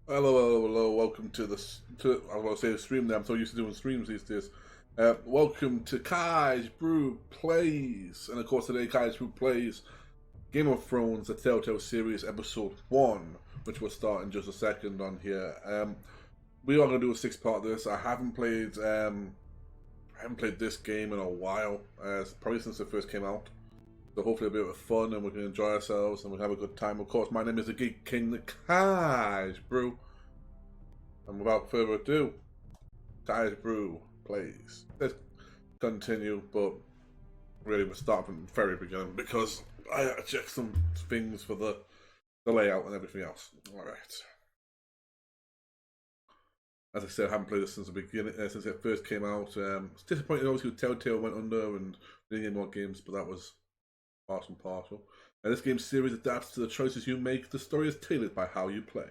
Hello. Welcome to this. I was going to say the stream. Now I'm so used to doing streams these days. Welcome to Kaijbrew Plays, and of course today Kaijbrew Plays Game of Thrones: The Telltale Series Episode 1, which we'll start in just a second on here. We are going to do a 6-part of this. I haven't played this game in a while, probably since it first came out. So hopefully it'll be a bit of fun and we can enjoy ourselves and we'll have a good time. Of course, my name is the Geek King, the Kaijbrew. And without further ado, Kaijbrew Plays. Let's continue, but really we'll start from the very beginning because I had to check some things for the layout and everything else. Alright. As I said, I haven't played this since the beginning, since it first came out. It's disappointing obviously Telltale went under and didn't get more games, but that was part and parcel. And this game series adapts to the choices you make. The story is tailored by how you play.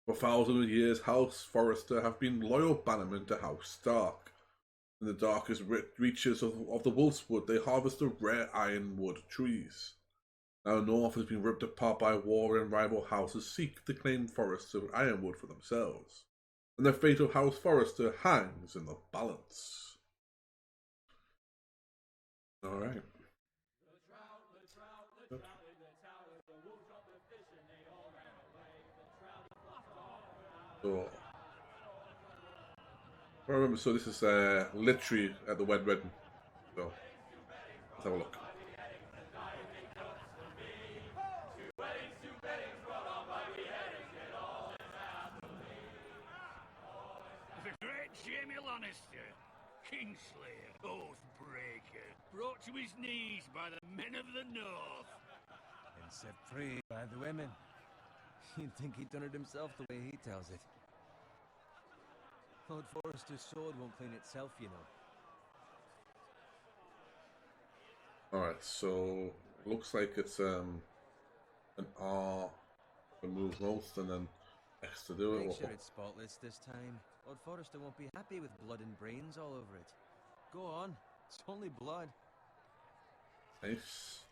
For thousands of years, House Forrester have been loyal bannermen to House Stark. In the darkest reaches of the Wolfswood, they harvest the rare ironwood trees. Now the North has been ripped apart by war, and rival houses seek to claim forests of ironwood for themselves. And the fate of House Forrester hangs in the balance. Alright. So, I remember, so this is literally at the wedding. So, let's have a look. The great Jamie Lannister, Kingslayer, Oathbreaker, brought to his knees by the men of the North. And set free by the women. You'd think he'd done it himself the way he tells it. Lord Forrester's sword won't clean itself, you know. Alright, so looks like it's an R to move most and then X to do it. Make sure it's spotless this time. Lord Forrester won't be happy with blood and brains all over it. Go on, it's only blood. Nice.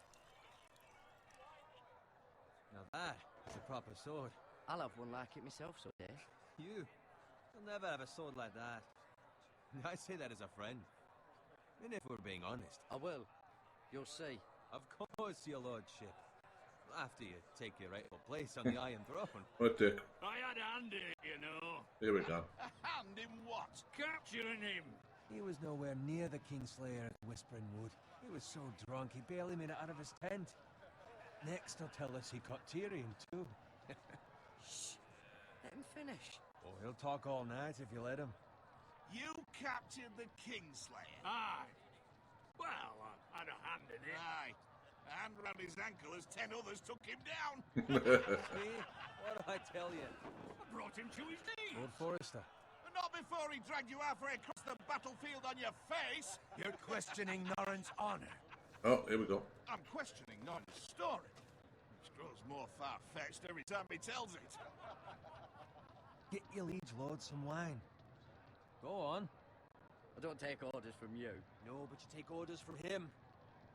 Now that is a proper sword. I'll have one like it myself someday. You'll never have a sword like that. I say that as a friend. And if we're being honest. I will. You'll see. Of course, your lordship. After you take your rightful place on the Iron Throne. What dick? I had a hand in it, you know. Here we go. A hand in what? Capturing him. He was nowhere near the Kingslayer at Whispering Wood. He was so drunk he barely made it out of his tent. Next he'll tell us he caught Tyrion too. Shh. Let him finish. Oh, he'll talk all night if you let him. You captured the Kingslayer. Aye. Well, I had a hand in it. Aye. A hand round his ankle as 10 others took him down. See? What do I tell you? I brought him to his knees. Lord Forrester. But not before he dragged you halfway across the battlefield on your face. You're questioning Norrin's honor. Oh, here we go. I'm questioning Norrin's story, which grows more far-fetched every time he tells it. Get your liege lord some wine. Go on. I don't take orders from you. No, but you take orders from him.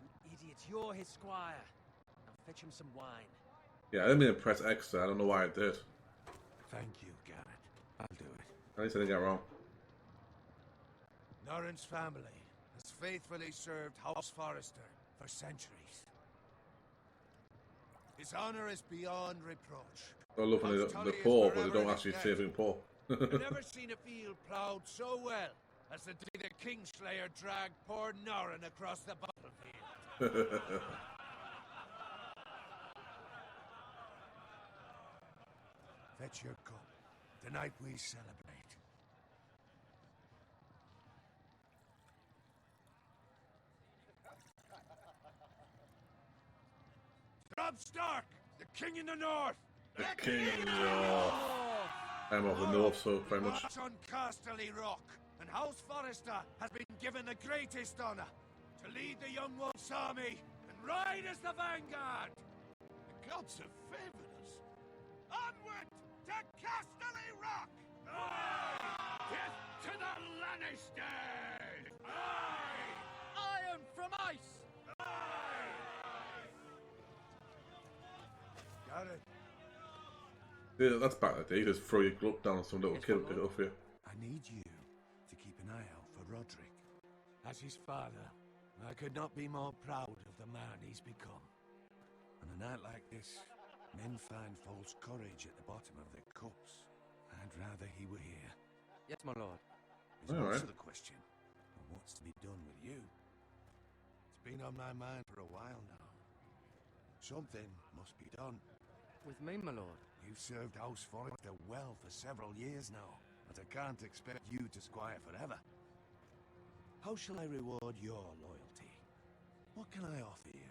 You idiot, you're his squire. Now fetch him some wine. Yeah, I didn't mean to press X there. I don't know why I did. Thank you, Garrett. I'll do it. At least I didn't get it wrong. Norrin's family has faithfully served House Forrester for centuries. His honor is beyond reproach. I love when they're poor, but they don't actually say anything poor. I've never seen a field plowed so well as the day the Kingslayer dragged poor Norrin across the battlefield. Fetch your cup. Tonight we celebrate. Robb Stark, the king in the north. The king of the north. I'm of the north, so very much. March on Casterly Rock, and House Forrester has been given the greatest honor to lead the Young Wolf's army and ride as the vanguard. The gods have favored us. Onward to Casterly Rock! Aye! Death to the Lannisters! Aye! Iron from ice! Garrett, Yeah, that's back in the day. You just throw your glove down and some little Yes, kid my will pick it lord. up for you. I need you to keep an eye out for Roderick. As his father, I could not be more proud of the man he's become. On a night like this, men find false courage at the bottom of their cups. I'd rather he were here. Yes, my lord. There's All also right. the question of what's to be done with you. It's been on my mind for a while now. Something must be done. With me, my lord. You've served House Forrester well for several years now, but I can't expect you to squire forever. How shall I reward your loyalty? What can I offer you?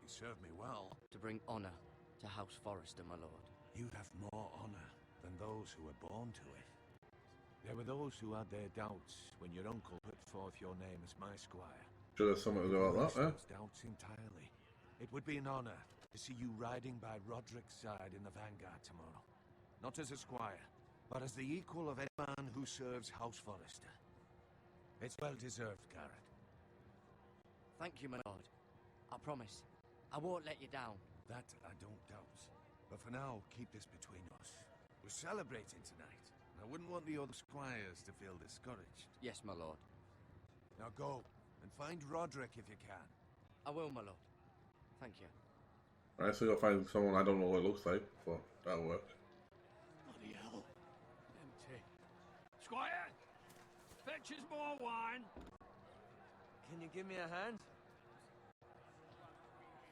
You serve me well. To bring honor to House Forrester, my lord. You have more honor than those who were born to it. There were those who had their doubts when your uncle put forth your name as my squire. Sure, there's something to do about that, eh? Those doubts entirely. It would be an honor to see you riding by Roderick's side in the vanguard tomorrow. Not as a squire, but as the equal of any man who serves House Forrester. It's well deserved, Garrett. Thank you, my lord. I promise. I won't let you down. That I don't doubt. But for now, keep this between us. We're celebrating tonight. I wouldn't want the other squires to feel discouraged. Yes, my lord. Now go, and find Roderick if you can. I will, my lord. Thank you. Alright, so you gotta find someone I don't know what it looks like, but that'll work. Bloody hell. Empty. Squire! Fetch us more wine. Can you give me a hand?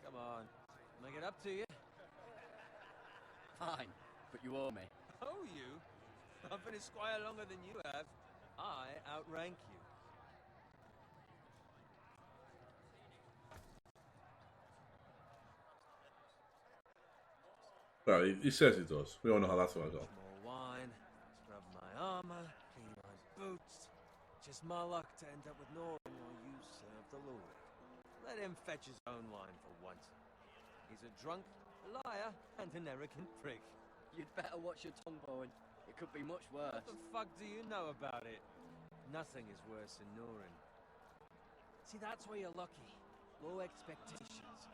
Come on. Can I get up to you? Fine, but you owe me. Oh, you? I've been a squire longer than you have. I outrank you. Well, he says he does. We all know how that's gonna go. More wine, scrub my armor, clean my boots. Just my luck to end up with Norman while you serve the Lord. Let him fetch his own wine for once. He's a drunk, a liar, and an arrogant prick. You'd better watch your tongue, Bowen. It could be much worse. What the fuck do you know about it? Nothing is worse than Norin. See, that's where you're lucky. Low expectations.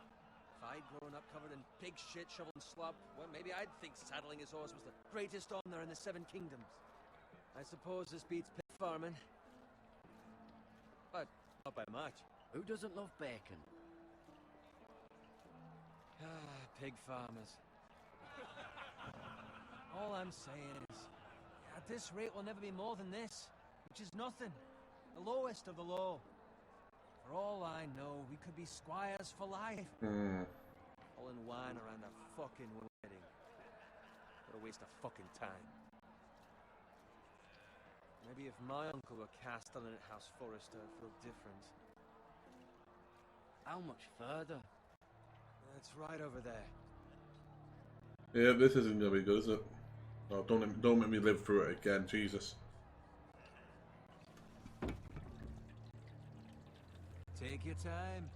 If I'd grown up covered in pig shit, shoveling slop, well, maybe I'd think saddling his horse was the greatest honor in the Seven Kingdoms. I suppose this beats pig farming. But not by much. Who doesn't love bacon? Ah, pig farmers. All I'm saying is, at this rate we'll never be more than this, which is nothing. The lowest of the low. For all I know, we could be squires for life. All in wine around a fucking wedding. What a waste of fucking time. Maybe if my uncle were castellan at House Forrester, I'd feel different. How much further? It's right over there. Yeah, this isn't gonna be good, is it? Oh, don't make me live through it again, Jesus. Take your time.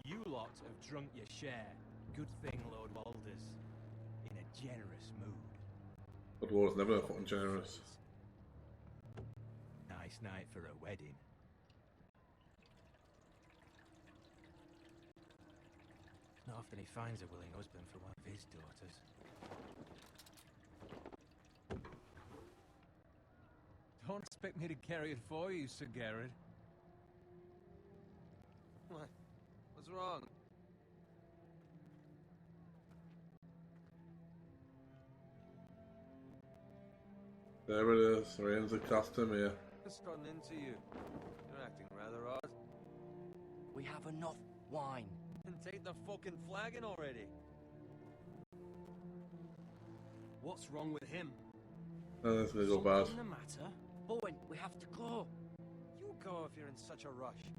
You lot have drunk your share. Good thing Lord Walder's in a generous mood. But war's never fucking generous. Nice night for a wedding. Not often he finds a willing husband for one of his daughters. Don't expect me to carry it for you, Sir Garrett. What? What's wrong? There it is. Rains of Castamere. What's gotten into you? You're acting rather odd. We have enough wine. And take the fucking flagon already. What's wrong with him? Oh, that's gonna go bad. Something the matter? Bowen, we have to go. You go if you're in such a rush.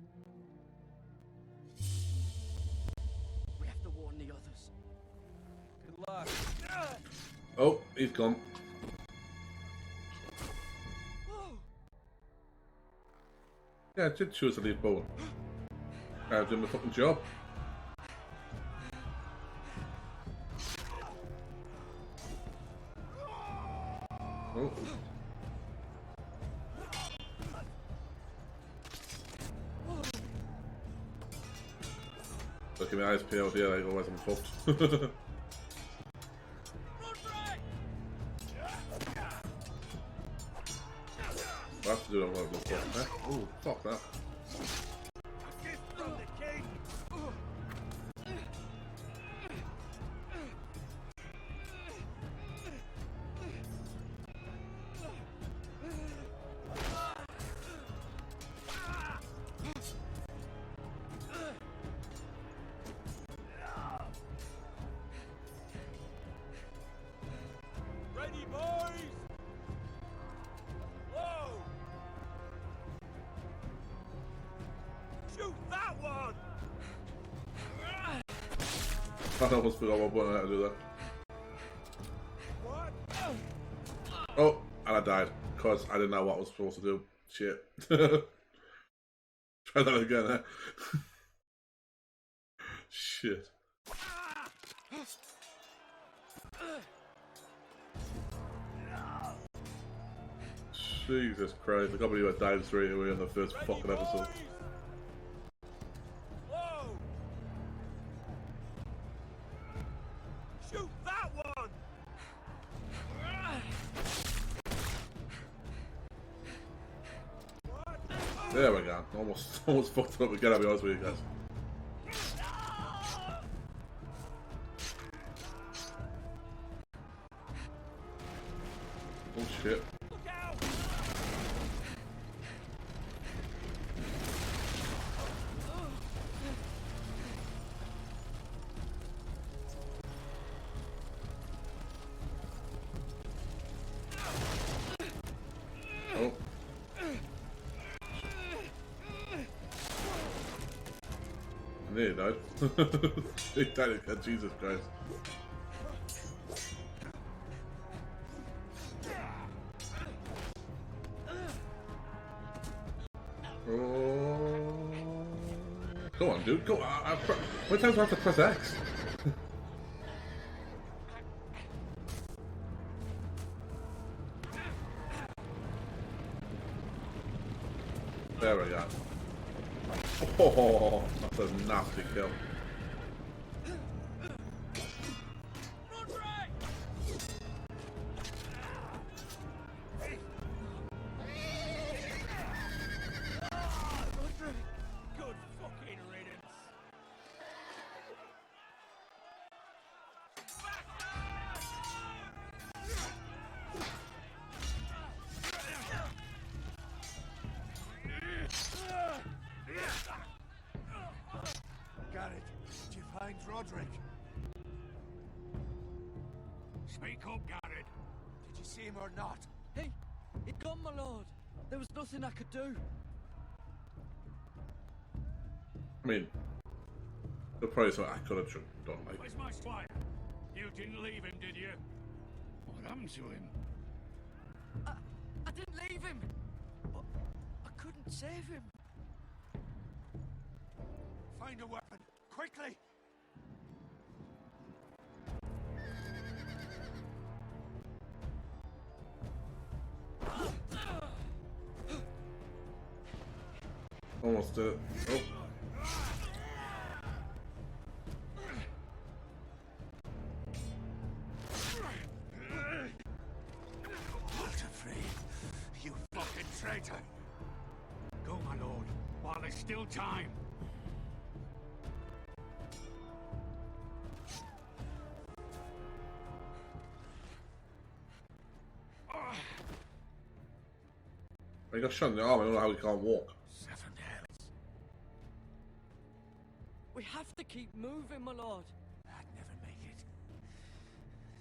We have to warn the others. Good luck. Oh, he's gone. Yeah, I did choose to leave Bowen. I was doing my fucking job. Oh. Look at my eyes peeled here, like, otherwise I'm fucked. have to do that one of those. Oh, fuck that. A gift from the king. Ready, boys? Whoa! Shoot that one! I almost forgot what button I had to do that. What? Oh, and I died because I didn't know what I was supposed to do. Shit. Try that again, eh? Shit. Jesus Christ, I can't believe I died straight away in the first fucking episode. Whoa! Shoot that one! There we go. Almost fucked it up again, I'll be honest with you guys. Oh shit. Look out! Oh. I nearly died. He died again, Jesus Christ. Oh. Go on, dude. Go on. How many times do I have to press X? There we go. Oh, that's a nasty kill. Good fucking riddance. Garrett, did you find Roderick? Speak up, Garrett. Did you see him or not? Hey, it gone, my lord. There was nothing I could do. I mean, the probably something I could have done. Like, Where's my squire? You didn't leave him, did you? What happened to him? I didn't leave him. But I couldn't save him. Find a weapon, quickly! almost did it. Oh. Walter Free, you fucking traitor! Go, my lord, while there's still time. He got shot in the arm, I don't know how he can't walk. 7 hells. We have to keep moving, my lord. I'd never make it.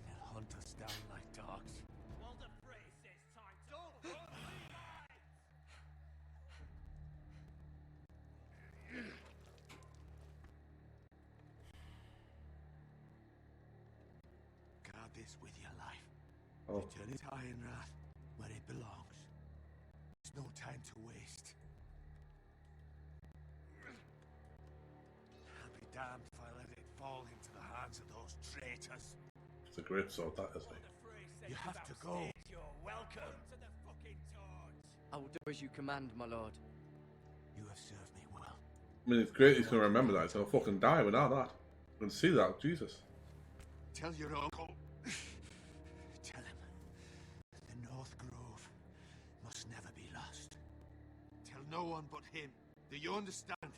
They'll hunt us down like dogs. Walter Frey says time to Guard this with your life. Oh. Return it high in wrath, where it belongs. There's no time to waste. I'll be damned if I let it fall into the hands of those traitors. It's a great sword, that is. Like. You have to go. You're welcome to the fucking torch. I will do as you command, my lord. You have served me well. I mean, it's great he's going to remember that. He's going to fucking die without that. I'm going to see that, Jesus. Tell your uncle. Tell him the North Grove must never be lost. no one but him. Do you understand?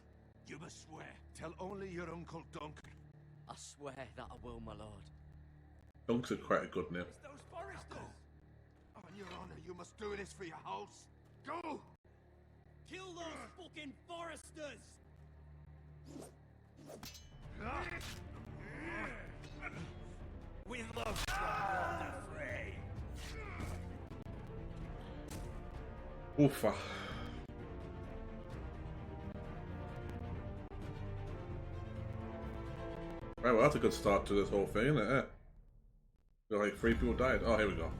You must swear. Tell only your Uncle Duncan. I swear that I will, my lord. Dunk's quite a good name. It's those Forresters! On your honor, you must do this for your house. Go! Kill those fucking Forresters! We love the fray. Oofa. Right, well, that's a good start to this whole thing, isn't it? Yeah. Feel like 3 people died. Oh, here we go.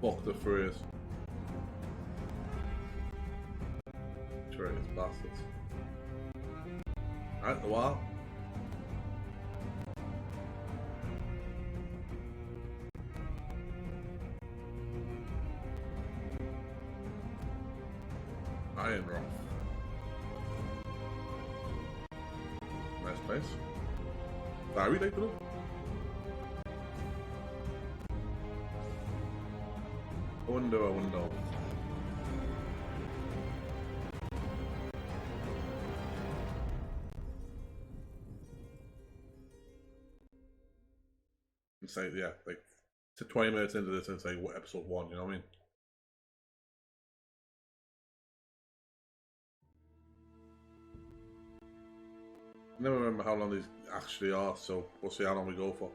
Fuck the phrase. Traitorous bastards. Alright, the wall. Iron Rock. Nice place. Sorry, they put up. A window. It's like, yeah, like to 20 minutes into this, it's like what, episode 1, you know what I mean? I never remember how long these actually are, so we'll see how long we go for.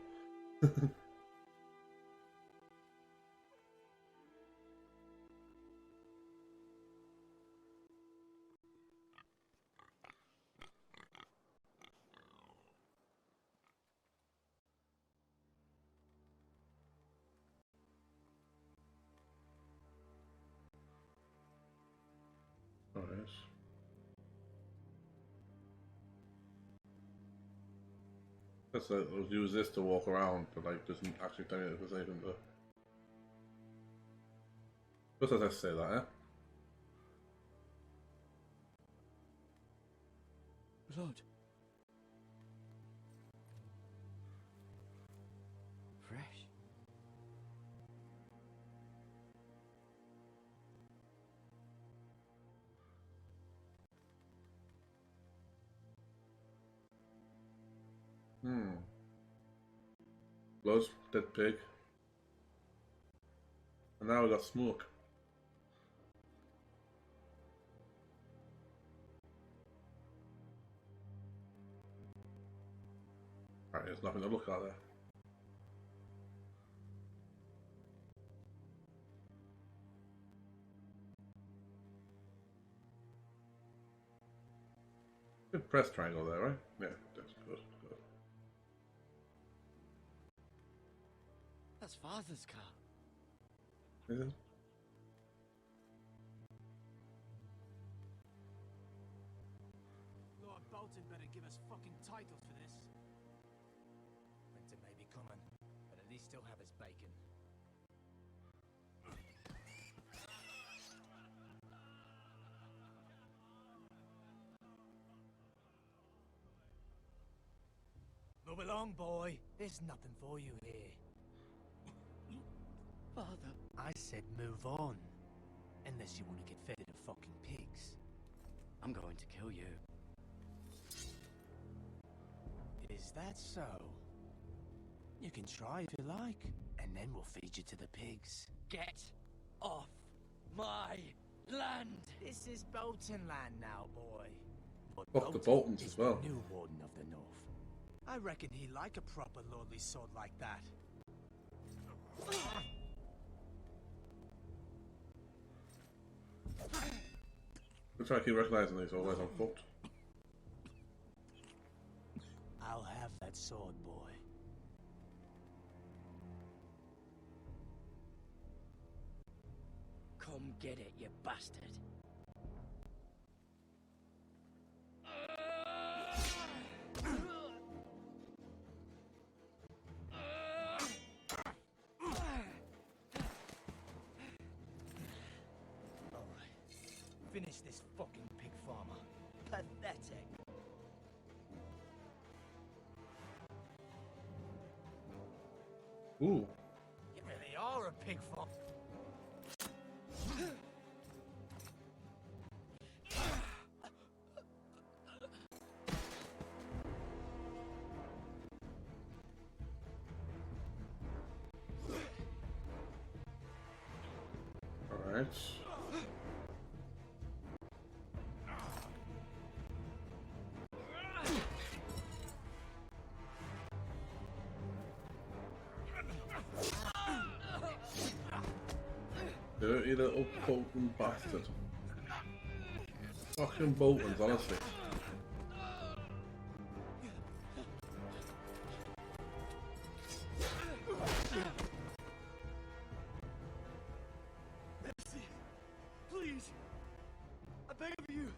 Alright. Let's use this to walk around, but like doesn't actually tell me if there's anything to. Just as I say that, eh? Lord. Fresh. Blood, dead pig. And now we got smoke. Alright, there's nothing to look at there. Good press triangle there, right? Yeah, that's good. That's Father's car. Is it? Lord Bolton better give us fucking titles for this. Winter may be coming, but at least he'll have his bacon. Move along, boy. There's nothing for you here. Father. I said move on. Unless you want to get fed to the fucking pigs. I'm going to kill you. Is that so? You can try if you like, and then we'll feed you to the pigs. Get off my land! This is Bolton land now, boy. But Fuck the Boltons is as well. the new warden of the north. I reckon he like a proper lordly sword like that. I'm trying to keep recognizing these, otherwise I'm fucked. I'll have that sword, boy. Come get it, you bastard. finish this fucking pig farmer. Pathetic. Ooh. You really are a pig farmer. Alright. Dirty little potent bastard. Fucking Boltons, honestly. Please. I beg of you.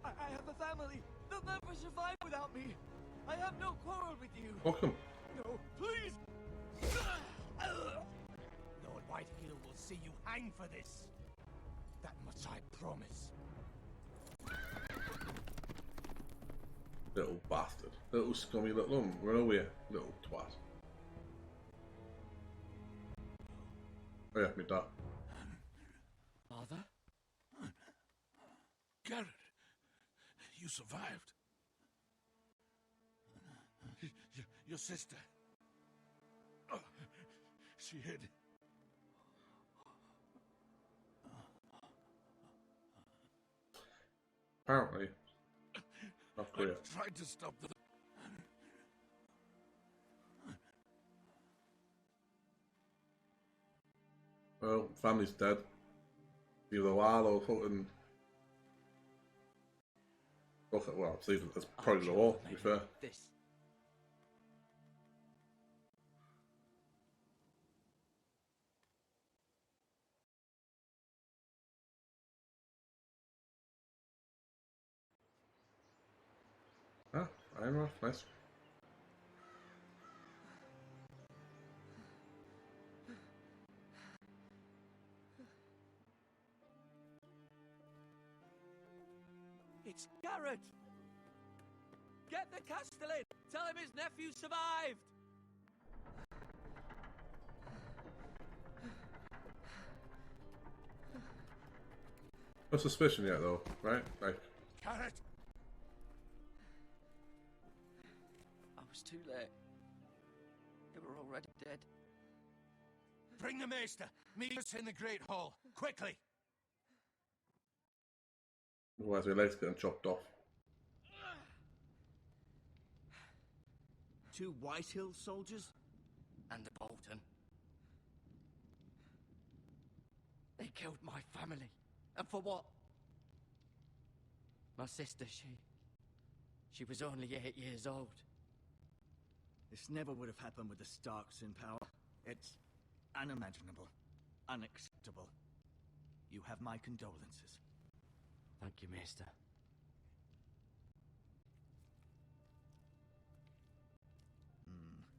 I have a family. They'll never survive without me. I have no quarrel with you. Welcome. No, please. Lord Whitehill will see you hang for this. That much I promise. Little bastard. Little scummy little run away, little twat. Oh yeah, me dad. Father? Garrett, you survived. Your sister. Oh, she hid. Apparently. Not I clear. tried to stop the... Well, family's dead. Either while or fucking. Okay, well, it's even, it's probably the war, to be fair. This. Ah, Iron Rod, nice. It's Garrett. Get the Castellan. Tell him his nephew survived. No suspicion yet, though, right? Like, Garrett! I was too late. They were already dead. Bring the maester! Meet us in the Great Hall, quickly! otherwise your legs getting chopped off. 2 Whitehill soldiers? And the Bolton. They killed my family. And for what? My sister, she was only 8 years old. This never would have happened with the Starks in power. It's unimaginable. Unacceptable. You have my condolences. Thank you, Maester.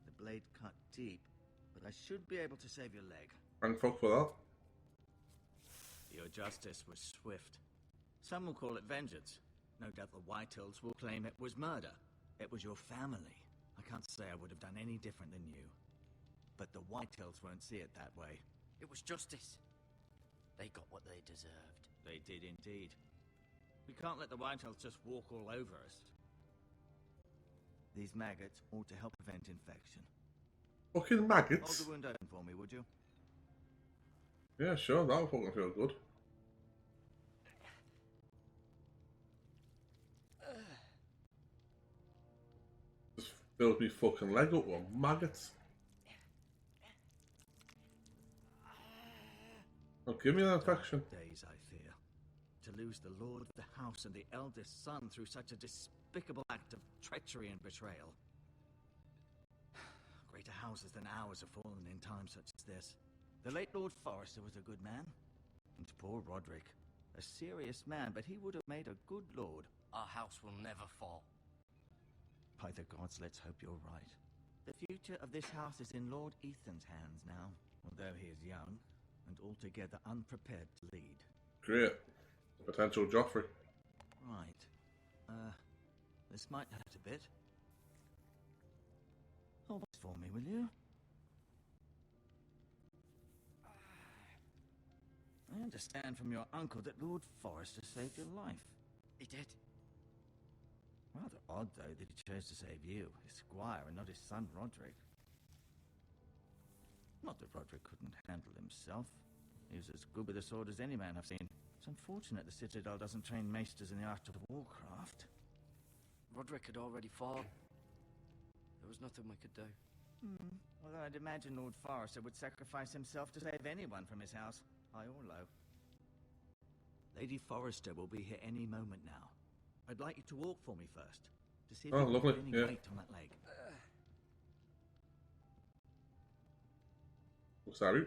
The blade cut deep, but I should be able to save your leg. Thank fuck for that. Your justice was swift. Some will call it vengeance. No doubt the Whitehills will claim it was murder. It was your family. I can't say I would have done any different than you. But the Whitehills won't see it that way. It was justice. They got what they deserved. They did indeed. We can't let the Whitehills just walk all over us. These maggots ought to help prevent infection. Fucking Hold maggots. the wound open for me, would you? Yeah, sure, that'll fucking feel good. Just filled me fucking leg up with maggots. Oh, give me an infection. Days, I fear. To lose the lord of the house and the eldest son through such a despicable act of treachery and betrayal. Greater houses than ours have fallen in times such as this. The late Lord Forrester was a good man. And poor Roderick. A serious man, but he would have made a good lord. Our house will never fall. By the gods, let's hope you're right. The future of this house is in Lord Ethan's hands now, although he is young and altogether unprepared to lead. Great. Potential Joffrey. Right. This might hurt a bit. Hold this for me, will you? I understand from your uncle that Lord Forrester saved your life. He did. Rather odd, though, that he chose to save you, his squire, and not his son Roderick. Not that Roderick couldn't handle himself. He was as good with a sword as any man I've seen. It's unfortunate the Citadel doesn't train maesters in the art of warcraft. Roderick had already fought. There was nothing we could do. Although I'd imagine Lord Forrester would sacrifice himself to save anyone from his house, high or low. Lady Forrester will be here any moment now. I'd like you to walk for me first, to see if you lovely, can put any yeah. weight on that leg. Sorry.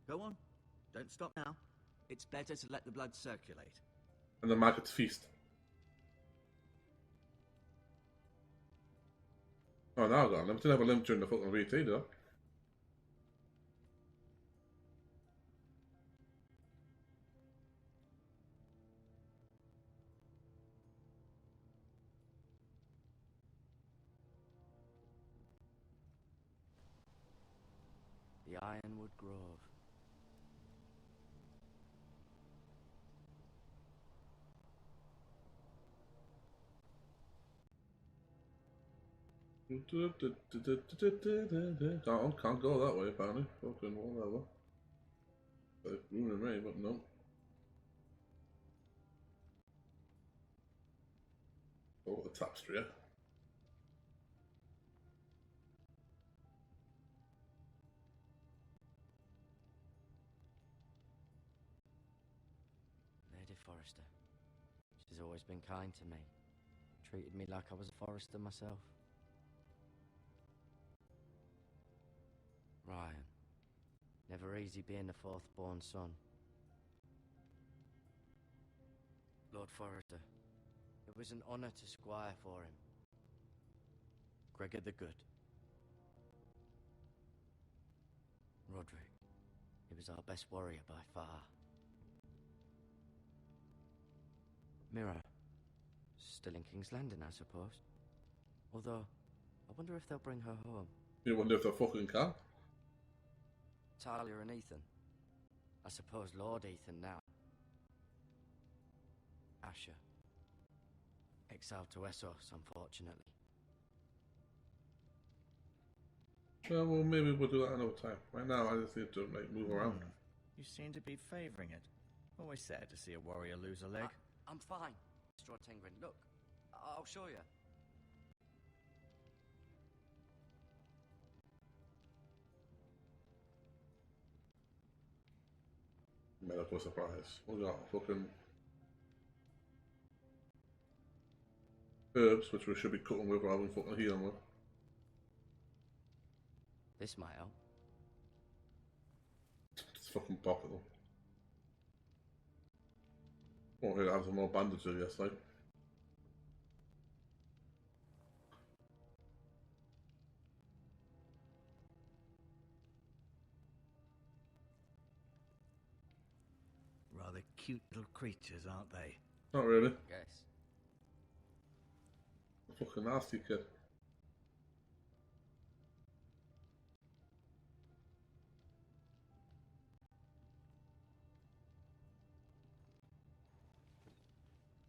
Go on. Don't stop now. It's better to let the blood circulate. And the Market's Feast. Oh, now I got a limp. Didn't have a limp during the fucking VT, though. The Ironwood Grove. Can't go that way, apparently. Fucking whatever. They're ruining me, but no. Oh, the tapestry, yeah. Lady Forrester. She's always been kind to me. Treated me like I was a Forrester myself. Ryan. Never easy being the fourth-born son. Lord Forrester. It was an honour to squire for him. Gregor the Good. Roderick. He was our best warrior by far. Mirror. Still in King's Landing, I suppose. Although, I wonder if they'll bring her home. You wonder if they fucking can? Talia and Ethan. I suppose Lord Ethan now. Asher. Exiled to Essos, unfortunately. Well, maybe we'll do that another time. Right now, I just need to move around. You seem to be favouring it. Always sad to see a warrior lose a leg. I'm fine, Mr. Otengrin. Look, I'll show you. Medical surprise. We got fucking herbs, which we should be cutting with rather than fucking healing with. This might help. It's fucking popular. Oh, here, I have some more bandages yesterday. Rather cute little creatures, aren't they? Not really. Yes. Fucking nasty kid.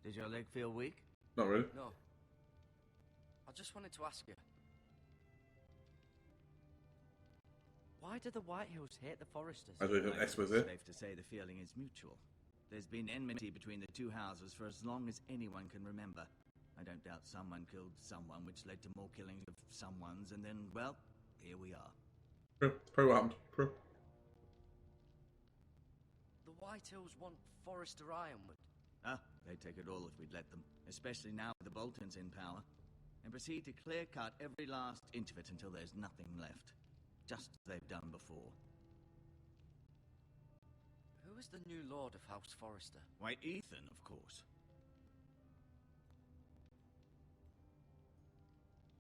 Does your leg feel weak? Not really. No. I just wanted to ask you. Why do the White Hills hate the Foresters? I think an It's exposé. safe to say the feeling is mutual. There's been enmity between the two houses for as long as anyone can remember. I don't doubt someone killed someone, which led to more killings of someones, and then, well, here we are. True. Probably what happened. True. The White Hills want Forrester Ironwood. Ah, they'd take it all if we'd let them, especially now with the Boltons in power, and proceed to clear-cut every last inch of it until there's nothing left, just as they've done before. Who is the new Lord of House Forrester? Why, Ethan, of course.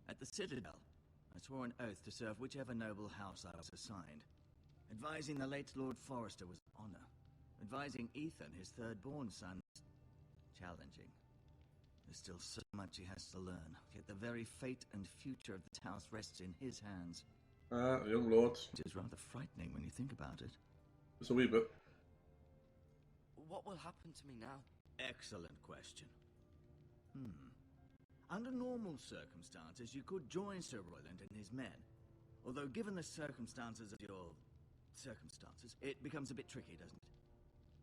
At the Citadel, I swore an oath to serve whichever noble house I was assigned. Advising the late Lord Forrester was an honor, a Advising Ethan, his third-born son, is challenging. There's still so much he has to learn, yet the very fate and future of this house rests in his hands. Young lords. It is rather frightening when you think about it. Just a wee bit. What will happen to me now? Excellent question. Under normal circumstances, you could join Sir Royland and his men. Although, given the circumstances of your circumstances, it becomes a bit tricky, doesn't it?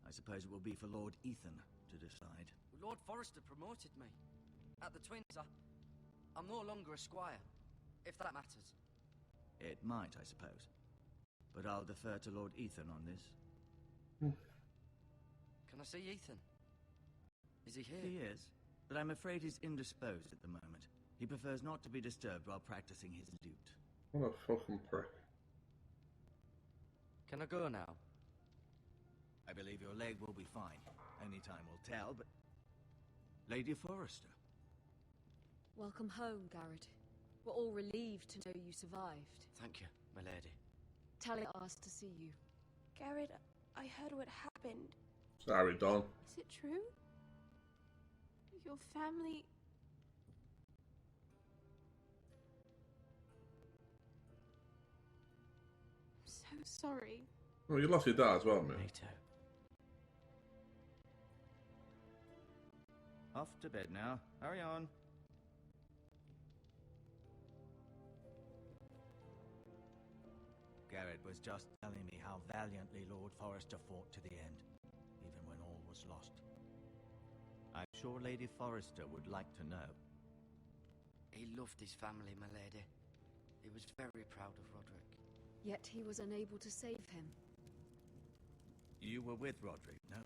I suppose it will be for Lord Ethan to decide. Lord Forrester promoted me. At the Twins, I'm no longer a squire, if that matters. It might, I suppose. But I'll defer to Lord Ethan on this. Can I see Ethan? Is he here? He is, but I'm afraid he's indisposed at the moment. He prefers not to be disturbed while practicing his lute. What a fucking prick. Can I go now? I believe your leg will be fine. Only time will tell, but... Lady Forrester. Welcome home, Garrett. We're all relieved to know you survived. Thank you, my lady. Talia asked to see you. Garrett, I heard what happened. Sorry, Don. Is it true? Your family... I'm so sorry. Oh, you lost your dad as well, man. Me too. Off to bed now. Hurry on. Garrett was just telling me how valiantly Lord Forrester fought to the end, even when all was lost. I'm sure Lady Forrester would like to know. He loved his family, my lady. He was very proud of Roderick. Yet he was unable to save him. You were with Roderick, no?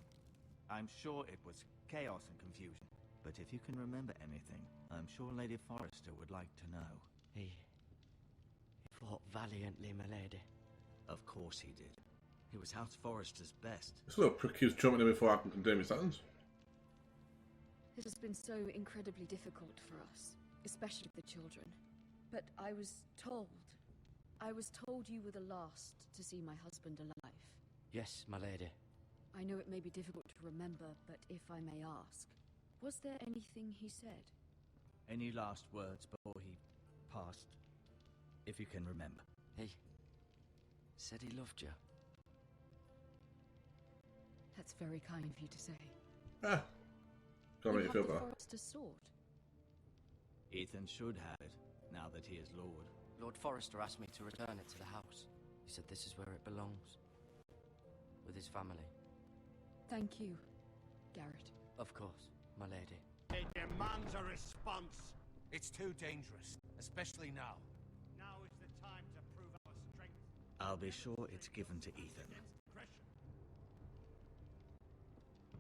I'm sure it was chaos and confusion. But if you can remember anything, I'm sure Lady Forrester would like to know. He fought valiantly, my lady. Of course he did. He was House Forrester's best. This little prick keeps jumping in before I can condemn his sentence. It has been so incredibly difficult for us, especially the children. But I was told you were the last to see my husband alive. Yes, my lady. I know it may be difficult to remember, but if I may ask, was there anything he said? Any last words before he passed? If you can remember. He said he loved you. That's very kind of you to say. Ah. Can't make you feel the better. Forrester's sword. Ethan should have it, now that he is Lord. Lord Forrester asked me to return it to the house. He said this is where it belongs. With his family. Thank you, Garrett. Of course, my lady. It demands a response. It's too dangerous, especially now. Now is the time to prove our strength. I'll be sure it's given to Ethan. Against aggression.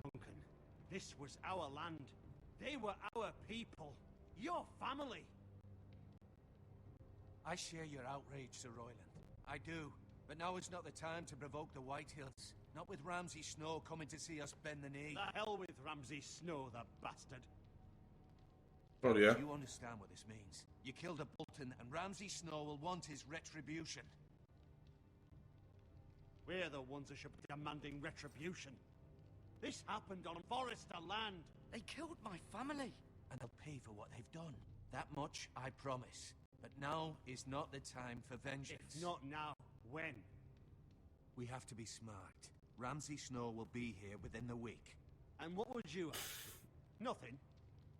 Duncan, this was our land. They were our people. Your family. I share your outrage, Sir Royland. I do. But now is not the time to provoke the Whitehills. Not with Ramsay Snow coming to see us bend the knee. The hell with Ramsay Snow, the bastard. Oh, yeah. Do you understand what this means? You killed a Bolton, and Ramsay Snow will want his retribution. We're the ones who should be demanding retribution. This happened on Forrester land. They killed my family. And they'll pay for what they've done. That much, I promise. But now is not the time for vengeance. If not now, when? We have to be smart. Ramsay Snow will be here within the week. And what would you have? Nothing.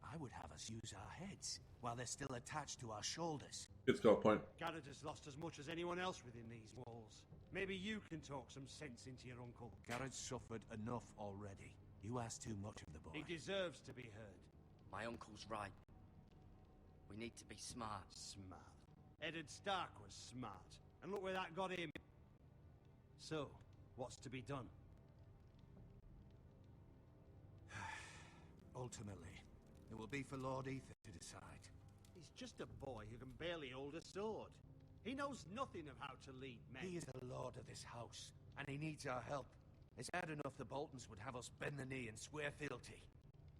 I would have us use our heads, while they're still attached to our shoulders. It's got a point. Garrett has lost as much as anyone else within these walls. Maybe you can talk some sense into your uncle. Garrett's suffered enough already. You ask too much of the boy. He deserves to be heard. My uncle's right. We need to be smart. Smart. Eddard Stark was smart. And look where that got him. So, what's to be done? Ultimately, it will be for Lord Ethan to decide. He's just a boy who can barely hold a sword. He knows nothing of how to lead men. He is the lord of this house, and he needs our help. It's bad enough the Boltons would have us bend the knee and swear fealty.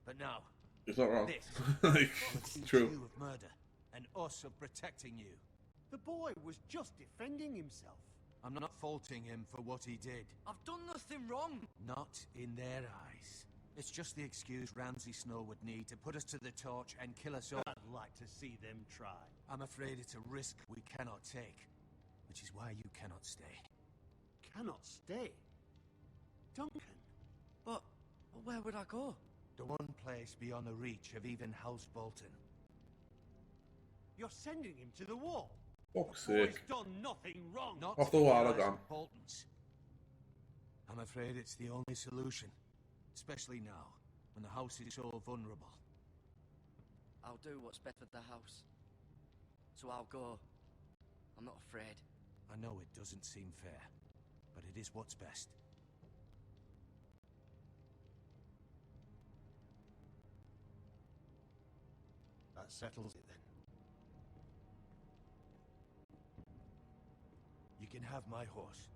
But now, It's not wrong. this It's accuse true. you of murder, and us of protecting you. The boy was just defending himself. I'm not faulting him for what he did. I've done nothing wrong. Not in their eyes. It's just the excuse Ramsay Snow would need to put us to the torch and kill us all. I'd like to see them try. I'm afraid it's a risk we cannot take, which is why you cannot stay. Cannot stay? Duncan? But where would I go? The one place beyond the reach of even House Bolton. You're sending him to the wall? Fuck's Oh, he's sake. done nothing wrong. Not Off the to wall eyes again. of Boltons. I'm afraid it's the only solution, especially now, when the house is so vulnerable. I'll do what's best for the house. So I'll go. I'm not afraid. I know it doesn't seem fair, but it is what's best. That settles it then. You can have my horse,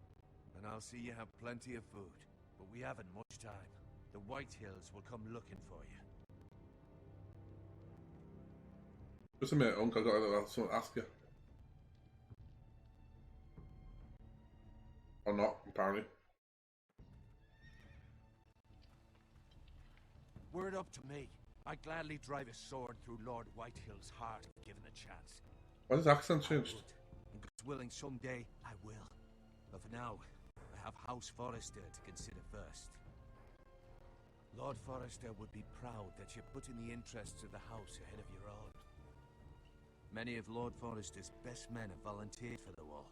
and I'll see you have plenty of food. But we haven't much time. The White Hills will come looking for you. Just a minute, Uncle. I've got something to ask you. Or not, apparently. Were it up to me, I'd gladly drive a sword through Lord Whitehill's heart if given a chance. Why has his accent changed? And God's willing, someday I will. But for now, I have House Forrester to consider first. Lord Forrester would be proud that you're putting the interests of the house ahead of your own. Many of Lord Forrester's best men have volunteered for the war.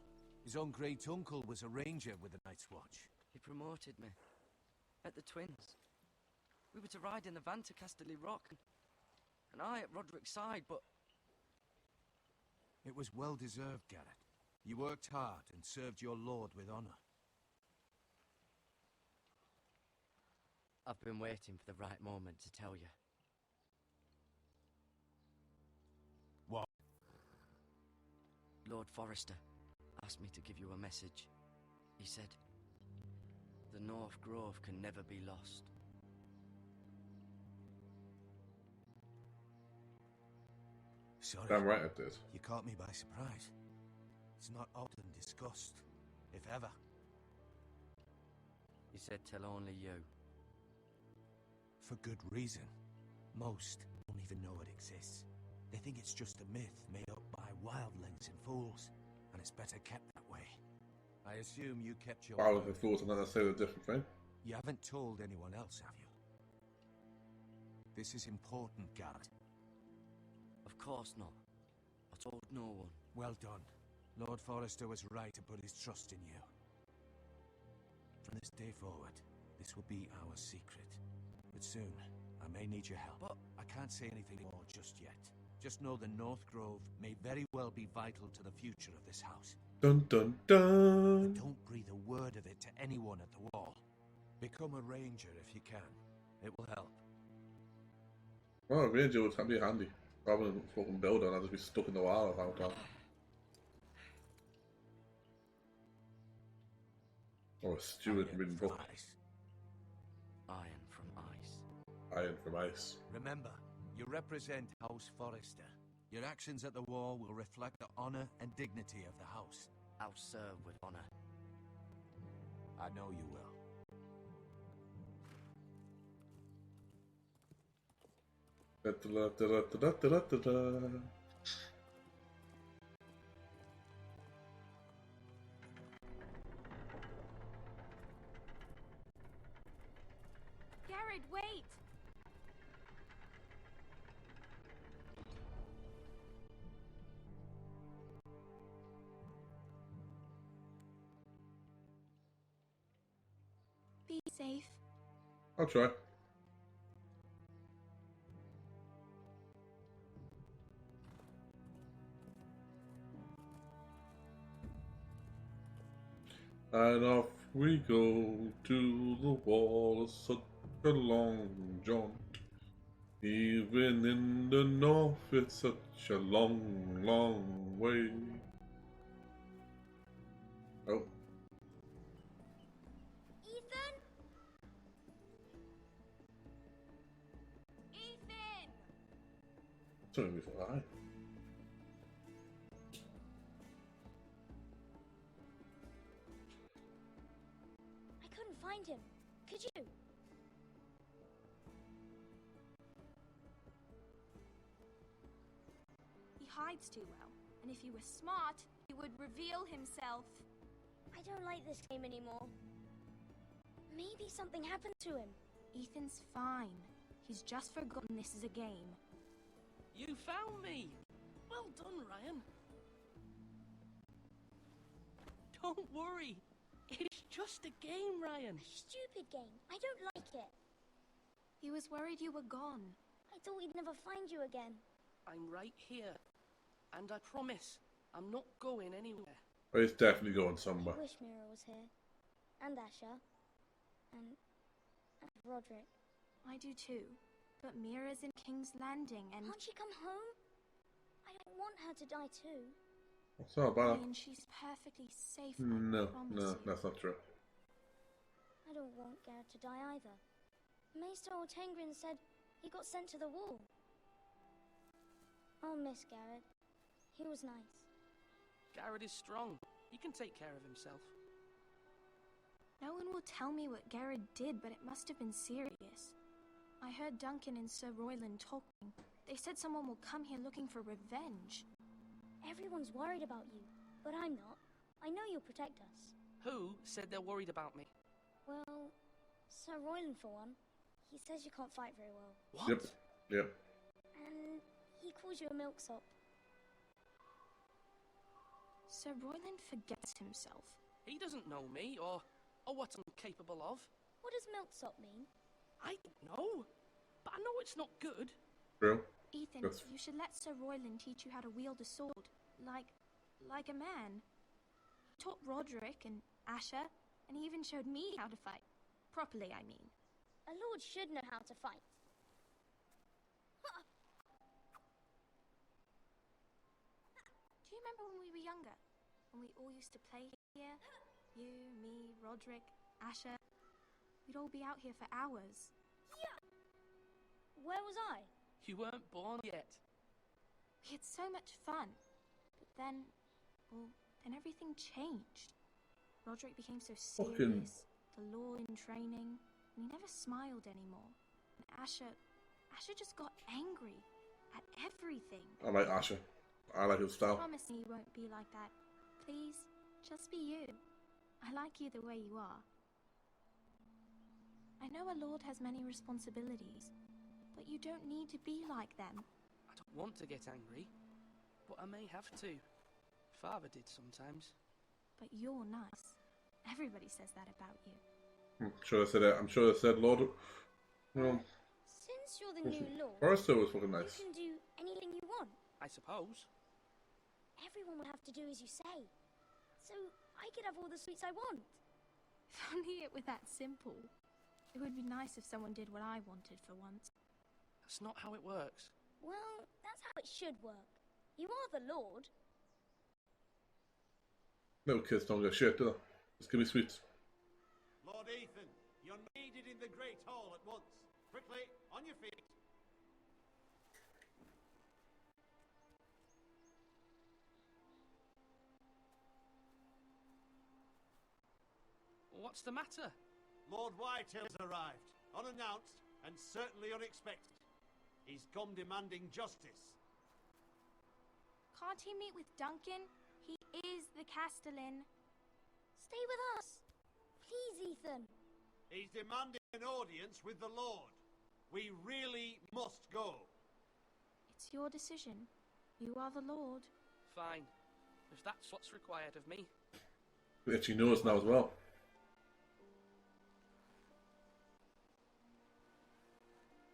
His own great uncle was a ranger with the Night's Watch. He promoted me. At the Twins. We were to ride in the van to Casterly Rock, and I at Roderick's side, but... It was well deserved, Garrett. You worked hard and served your lord with honor. I've been waiting for the right moment to tell you. What? Lord Forrester asked me to give you a message. He said, the North Grove can never be lost. Sorry. Damn right it did. You caught me by surprise. It's not often discussed, if ever. He said tell only you. For good reason. Most don't even know it exists. They think it's just a myth made up by wildlings and fools, and it's better kept that way. I assume you kept your Wow, word. the fools and then I say a different thing. You haven't told anyone else, have you? This is important, Garrett. Of course not. I told no one. Well done. Lord Forrester was right to put his trust in you. From this day forward, this will be our secret. But soon, I may need your help. But I can't say anything more just yet. Just know the North Grove may very well be vital to the future of this house. Dun dun dun! But don't breathe a word of it to anyone at the wall. Become a ranger if you can. It will help. Well, a ranger would be handy. Rather than fucking builder and I'd just be stuck in the wall all the time. Or a steward reading From book. ice. Iron from ice. Iron from ice. Remember, you represent House Forrester. Your actions at the war will reflect the honor and dignity of the house. I'll serve with honor. I know you will. Da, da, da, da, da, da, da, da. Garrett, wait! Be safe. I'll try. And off we go to the wall, such a long jaunt. Even in the north, it's such a long, long way. Oh, Ethan? Ethan! something before I. find him. Could you? He hides too well, and if he were smart, he would reveal himself. I don't like this game anymore. Maybe something happened to him. Ethan's fine. He's just forgotten this is a game. You found me! Well done, Ryan. Don't worry. It's just a game, Ryan. A stupid game. I don't like it. He was worried you were gone. I thought we'd never find you again. I'm right here. And I promise, I'm not going anywhere. But he's definitely going somewhere. I wish Mira was here. And Asher. And Roderick. I do too. But Mira's in King's Landing and... Can't she come home? I don't want her to die too. What's up, Anna? And she's perfectly safe. No, that's not true. I don't want Garrett to die either. Maester Ortengrin said he got sent to the wall. I'll miss Garrett. He was nice. Garrett is strong. He can take care of himself. No one will tell me what Garrett did, but it must have been serious. I heard Duncan and Sir Royland talking. They said someone will come here looking for revenge. Everyone's worried about you, but I'm not. I know you'll protect us. Who said they're worried about me? Well, Sir Royland for one. He says you can't fight very well. What? Yep. And he calls you a milksop. Sir Royland forgets himself. He doesn't know me, or what I'm capable of. What does milksop mean? I don't know, but I know it's not good. True. Ethan, you should let Sir Royland teach you how to wield a sword, like a man. He taught Roderick and Asher, and he even showed me how to fight. Properly, I mean. A lord should know how to fight. Do you remember when we were younger? When we all used to play here? You, me, Roderick, Asher. We'd all be out here for hours. Yeah! Where was I? You weren't born yet. We had so much fun. But then everything changed. Roderick became so serious, the Lord in training, and he never smiled anymore. And Asher just got angry at everything. I like Asher. I like his style. Promise me you won't be like that. Please, just be you. I like you the way you are. I know a lord has many responsibilities, but you don't need to be like them. I don't want to get angry, but I may have to. Father did sometimes. But you're nice. Everybody says that about you. I'm sure I said Lord. Since you're the new lord, Forrester was fucking nice. you can do anything you want. I suppose. Everyone will have to do as you say. So I could have all the sweets I want. If only it were that simple. It would be nice if someone did what I wanted for once. That's not how it works. Well, that's how it should work. You are the lord. Little kids don't get shit, do they? Just give me sweets. Lord Ethan, you're needed in the Great Hall at once. Quickly, on your feet. What's the matter? Lord Whitehill's arrived, unannounced and certainly unexpected. He's come demanding justice. Can't he meet with Duncan? He is the Castellan. Stay with us. Please, Ethan. He's demanding an audience with the Lord. We really must go. It's your decision. You are the Lord. Fine. If that's what's required of me. But she knows now as well.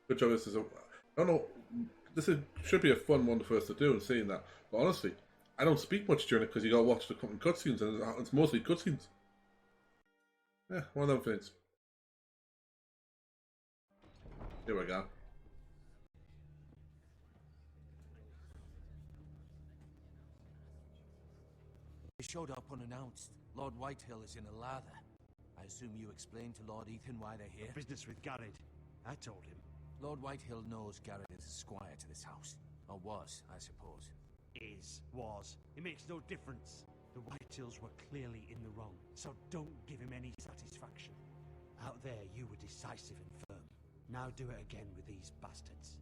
Good job. I don't know. Should be a fun one for us to do and seeing that. But honestly, I don't speak much during it because you gotta watch the cutscenes and it's mostly cutscenes. Yeah, one of them things. Here we go. He showed up unannounced. Lord Whitehill is in a lather. I assume you explained to Lord Ethan why they're here? Business with Garrett. I told him. Lord Whitehill knows Garrett is a squire to this house. Or was, I suppose. Was. It makes no difference. The Whitehills were clearly in the wrong, so don't give him any satisfaction. Out there, you were decisive and firm. Now do it again with these bastards.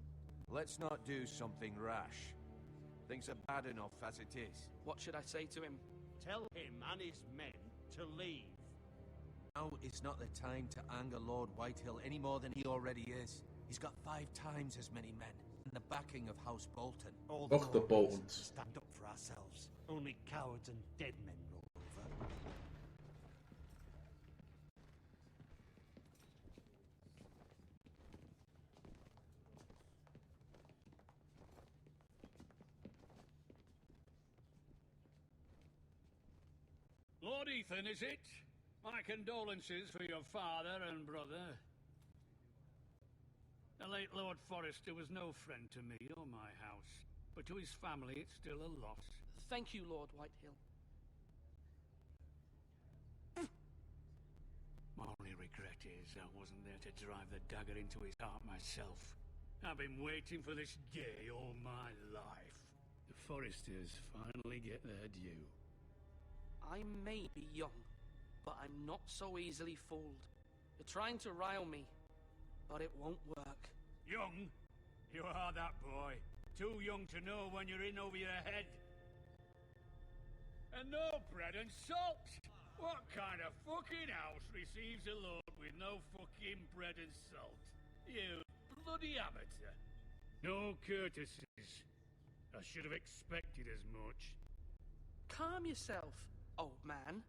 Let's not do something rash. Things are bad enough as it is. What should I say to him? Tell him and his men to leave. Now is not the time to anger Lord Whitehill any more than he already is. He's got 5 times as many men, and the backing of House Bolton. All Fuck the more Boltons. reason to stand up for ourselves. Only cowards and dead men roll over. Lord Ethan, is it? My condolences for your father and brother. The late Lord Forrester was no friend to me or my house, but to his family it's still a loss. Thank you, Lord Whitehill. My only regret is I wasn't there to drive the dagger into his heart myself. I've been waiting for this day all my life. The Forresters finally get their due. I may be young, but I'm not so easily fooled. You're trying to rile me, but it won't work. Young? You are that boy. Too young to know when you're in over your head. And no bread and salt! What kind of fucking house receives a lord with no fucking bread and salt? You bloody amateur. No courtesies. I should have expected as much. Calm yourself, old man.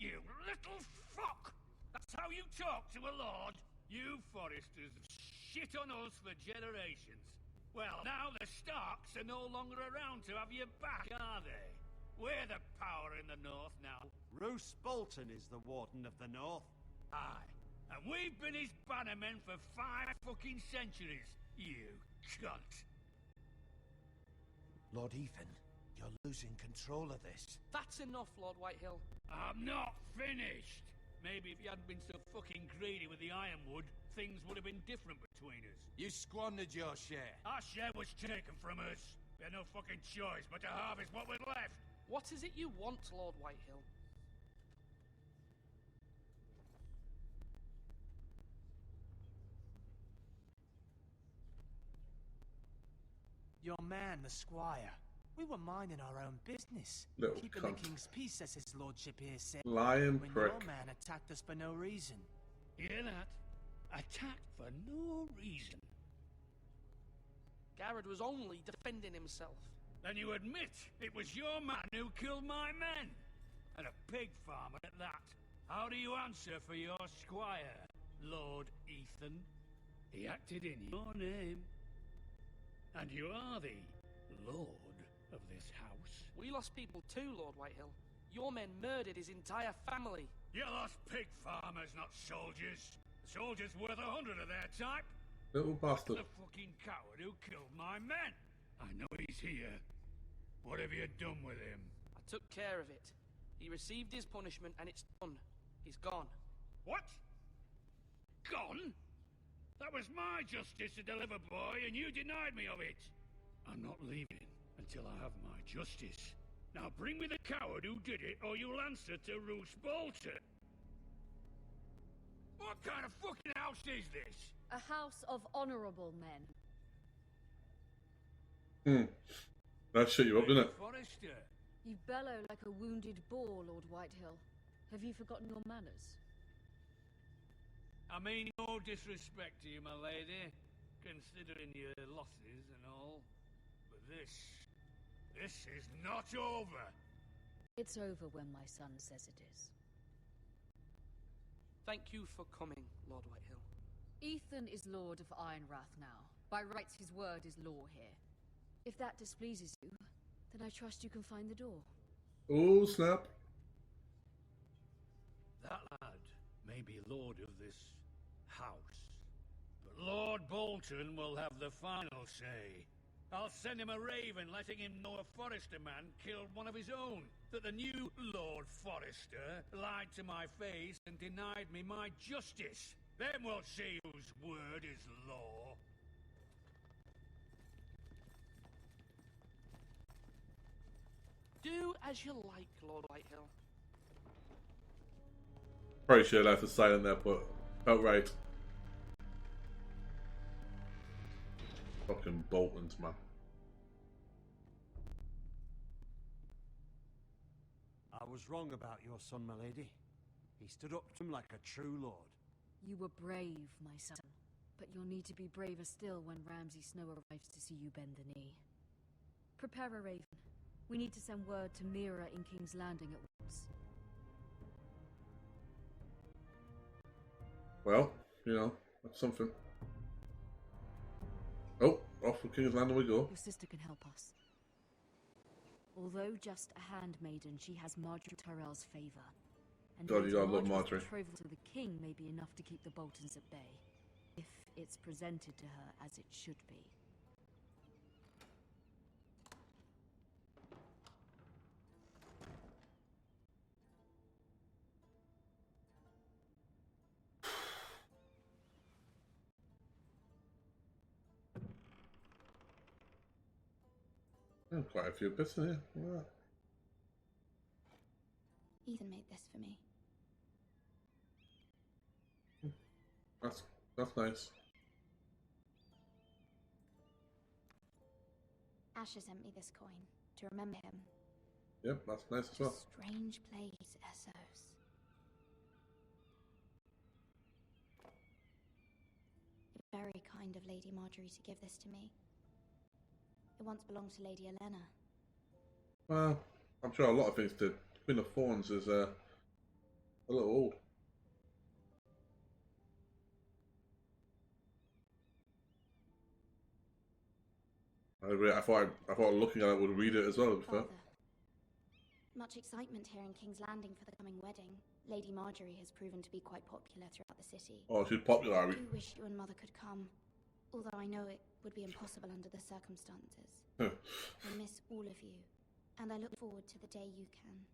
You little fuck! That's how you talk to a lord? You Forresters have shit on us for generations. Well, now the Starks are no longer around to have your back, are they? We're the power in the north now. Roose Bolton is the Warden of the North. Aye. And we've been his bannermen for 5 fucking centuries, you cunt. Lord Ethan, you're losing control of this. That's enough, Lord Whitehill. I'm not finished. Maybe if you hadn't been so fucking greedy with the ironwood, things would have been different between us. You squandered your share. Our share was taken from us. We had no fucking choice but to harvest what was left. What is it you want, Lord Whitehill? Your man, the squire. We were minding our own business. Little Keeping cunt. the king's peace, as his lordship here said. Lying when prick. your man attacked us for no reason. Hear that? Attacked for no reason. Garrett was only defending himself. Then you admit it was your man who killed my men. And a pig farmer at that. How do you answer for your squire, Lord Ethan? He acted in your name. And you are the lord of this house. We lost people too, Lord Whitehill. Your men murdered his entire family. You lost pig farmers, not soldiers. The soldiers worth 100 of their type. Little bastard. The fucking coward who killed my men. I know he's here. What have you done with him? I took care of it. He received his punishment and it's done. He's gone. What? Gone? That was my justice to deliver, boy, and you denied me of it. I'm not leaving until I have my justice. Now bring me the coward who did it, or you'll answer to Roose Bolton. What kind of fucking house is this? A house of honorable men. That shut you up, didn't it? Forrester. You bellow like a wounded boar, Lord Whitehill. Have you forgotten your manners? I mean no disrespect to you, my lady, considering your losses and all. But this is not over. It's over when my son says it is. Thank you for coming, Lord Whitehill. Ethan is Lord of Ironrath now. By rights, his word is law here. If that displeases you, then I trust you can find the door. Oh, snap. That lad may be lord of this house, but Lord Bolton will have the final say. I'll send him a raven letting him know a Forrester man killed one of his own, that the new Lord Forrester lied to my face and denied me my justice. Then we'll see whose word is law. Do as you like, Lord Whitehill. Probably should have left it silent there, but outright. Fucking Boltons, man. I was wrong about your son, my lady. He stood up to him like a true lord. You were brave, my son. But you'll need to be braver still when Ramsay Snow arrives to see you bend the knee. Prepare a raven. We need to send word to Mira in King's Landing at once. Well, you know, that's something. Oh, off for King's Landing we go. Your sister can help us. Although just a handmaiden, she has Marjorie Tyrell's favor. And God, you gotta love Marjorie's Marjorie. betrothal to the king may be enough to keep the Boltons at bay, if it's presented to her as it should be. Quite a few bits in here. Yeah. Ethan made this for me. That's nice. Asher sent me this coin to remember him. Yep, that's nice as well. Strange place, Essos. Very kind of Lady Marjorie to give this to me. It once belonged to Lady Elena. Well, I'm sure a lot of things did. Queen of Thorns is a little old. I thought looking at it would read it as well. Father, much excitement here in King's Landing for the coming wedding. Lady Marjorie has proven to be quite popular throughout the city. Oh, she's popular. I do wish you and Mother could come, although I know it would be impossible under the circumstances. I miss all of you, and I look forward to the day you can.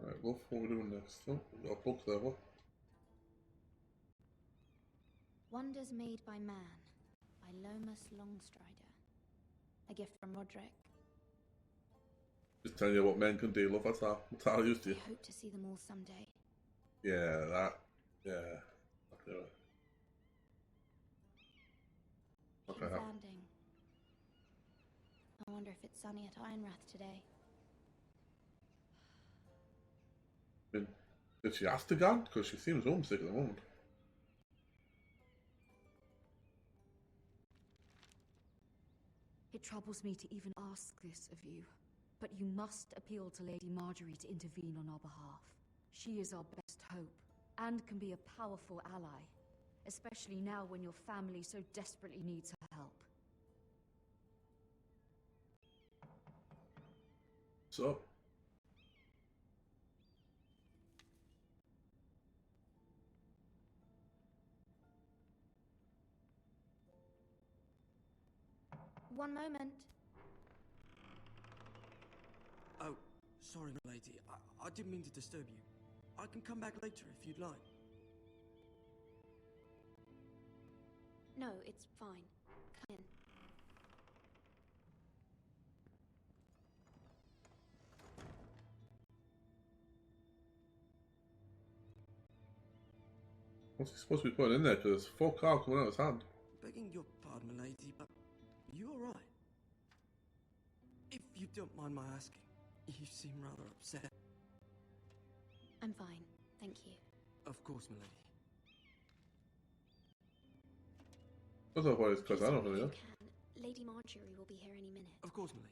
Alright, Wolf, what are we doing next? Oh, we've got a book there, what? Wonders Made by Man, by Lomas Longstrider. A gift from Roderick. Just telling you what men can do, love. That's how I used to. I hope to see them all someday. Yeah, that. Yeah. Okay. King's Landing. I wonder if it's sunny at Ironrath today. Did she ask to go? Because she seems homesick at the moment. It troubles me to even ask this of you, but you must appeal to Lady Marjorie to intervene on our behalf. She is our best hope, and can be a powerful ally, especially now when your family so desperately needs her help. So? One moment. Oh, sorry, my lady. I didn't mean to disturb you. I can come back later if you'd like. No, it's fine. Come in. What's he supposed to be putting in there? Because there's 4 cards coming out of his hand. Begging your pardon, my lady, but you all right? If you don't mind my asking, you seem rather upset. I'm fine, thank you. Of course, my lady. I don't know why it's because I don't know. You can. Lady Marjorie will be here any minute. Of course, my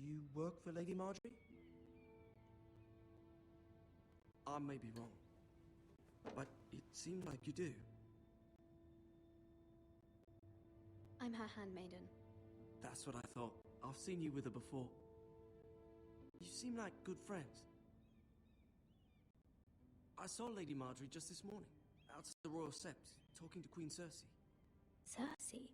lady. You work for Lady Marjorie? I may be wrong, but it seemed like you do. I'm her handmaiden. That's what I thought. I've seen you with her before. You seem like good friends. I saw Lady Marjorie just this morning, outside the Royal Sept, talking to Queen Cersei. Cersei?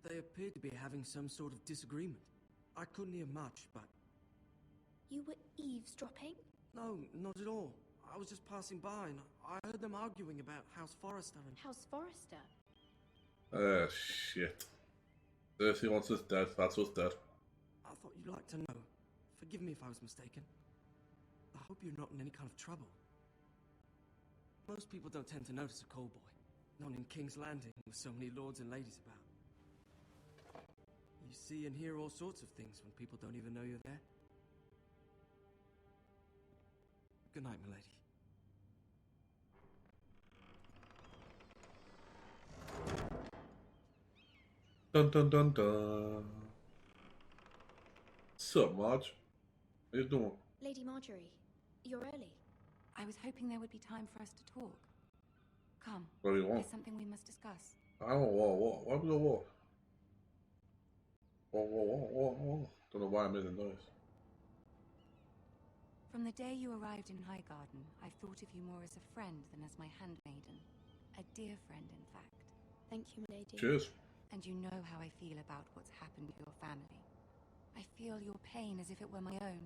They appeared to be having some sort of disagreement. I couldn't hear much, but... You were eavesdropping? No, not at all. I was just passing by and I heard them arguing about House Forrester and... House Forrester? Shit. Cersei wants us dead. That's us dead. I thought you'd like to know. Forgive me if I was mistaken. I hope you're not in any kind of trouble. Most people don't tend to notice a callboy. Not in King's Landing with so many lords and ladies about. You see and hear all sorts of things when people don't even know you're there. Good night, milady. Dun dun dun dun. Sup, Marge? How you doing? Lady Marjorie, you're early. I was hoping there would be time for us to talk. Come. What do you want? There's something we must discuss. I don't walk. Why we gonna walk? Walk. Don't know why I made a noise. From the day you arrived in Highgarden, I've thought of you more as a friend than as my handmaiden. A dear friend, in fact. Thank you, my lady. Cheers. And you know how I feel about what's happened to your family. I feel your pain as if it were my own.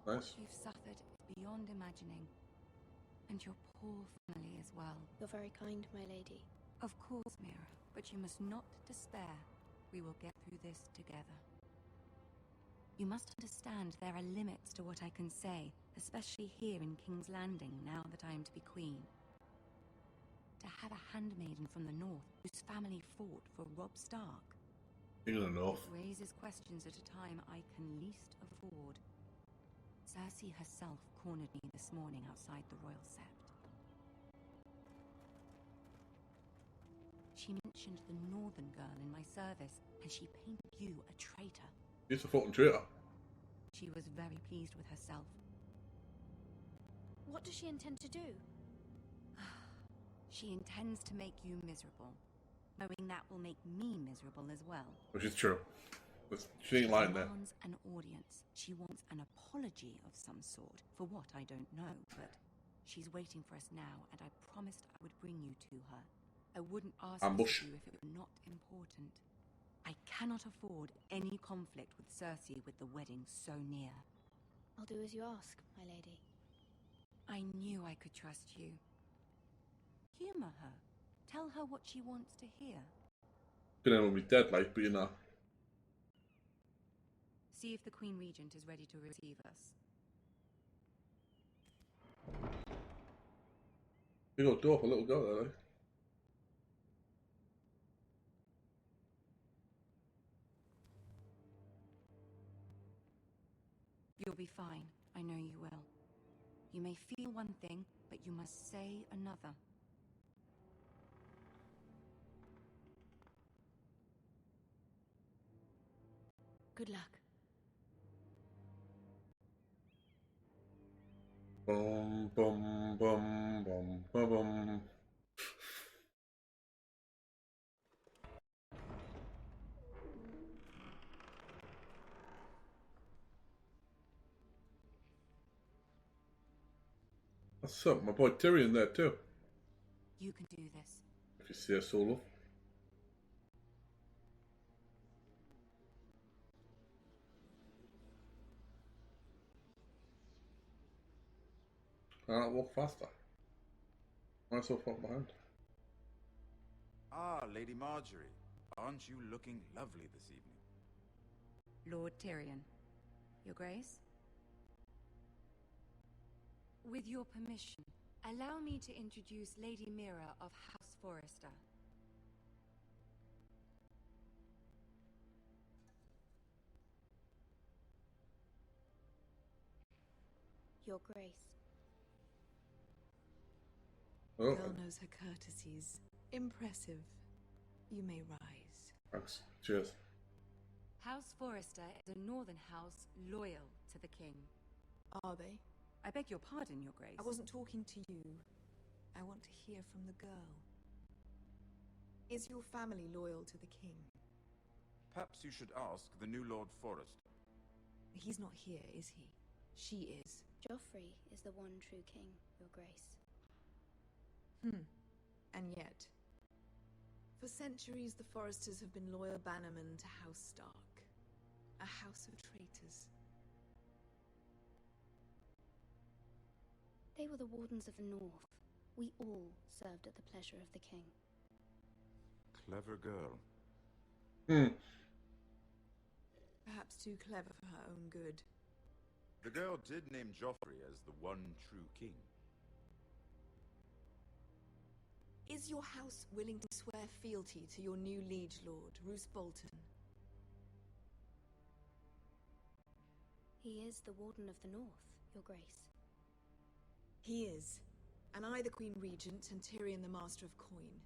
Nice. What you've suffered is beyond imagining. And your poor family as well. You're very kind, my lady. Of course, Mira, but you must not despair. We will get through this together. You must understand there are limits to what I can say, especially here in King's Landing, now that I am to be queen. To have a handmaiden from the north whose family fought for Robb Stark. You're gonna know. It raises questions at a time I can least afford. Cersei herself cornered me this morning outside the Royal Sept. She mentioned the northern girl in my service, and she painted you a traitor. He's a fucking traitor. She was very pleased with herself. What does she intend to do? She intends to make you miserable, knowing that will make me miserable as well. Which is true. She ain't lying there. She wants an audience. She wants an apology of some sort. For what, I don't know, but she's waiting for us now, and I promised I would bring you to her. I wouldn't ask Ambush. you if it were not important. I cannot afford any conflict with Cersei with the wedding so near. I'll do as you ask, my lady. I knew I could trust you. Humor her. Tell her what she wants to hear. Gonna be dead, like, but you know. See if the Queen Regent is ready to receive us. Big old door for a little girl there, like. You'll be fine. I know you will. You may feel one thing, but you must say another. Good luck. Bum bum bum bum bum bum. What's up? My boy Tyrion there too. You can do this. If you see a solo. Can I not walk faster? Why am I so far behind? Ah, Lady Marjorie. Aren't you looking lovely this evening? Lord Tyrion. Your Grace? With your permission, allow me to introduce Lady Mira of House Forrester. Your Grace. Oh, Girl knows her courtesies. Impressive. You may rise. thanks. Cheers. House Forrester is a northern house loyal to the king. Are they? I beg your pardon, Your Grace. I wasn't talking to you. I want to hear from the girl. Is your family loyal to the king? Perhaps you should ask the new Lord Forrester. He's not here, is he? She is. Joffrey is the one true king, Your Grace. And yet, for centuries the Forresters have been loyal bannermen to House Stark. A house of traitors. They were the Wardens of the North. We all served at the pleasure of the king. Clever girl. Perhaps too clever for her own good. The girl did name Joffrey as the one true king. Is your house willing to swear fealty to your new liege lord, Roose Bolton? He is the Warden of the North, Your Grace. He is. And I the Queen Regent and Tyrion the Master of Coin.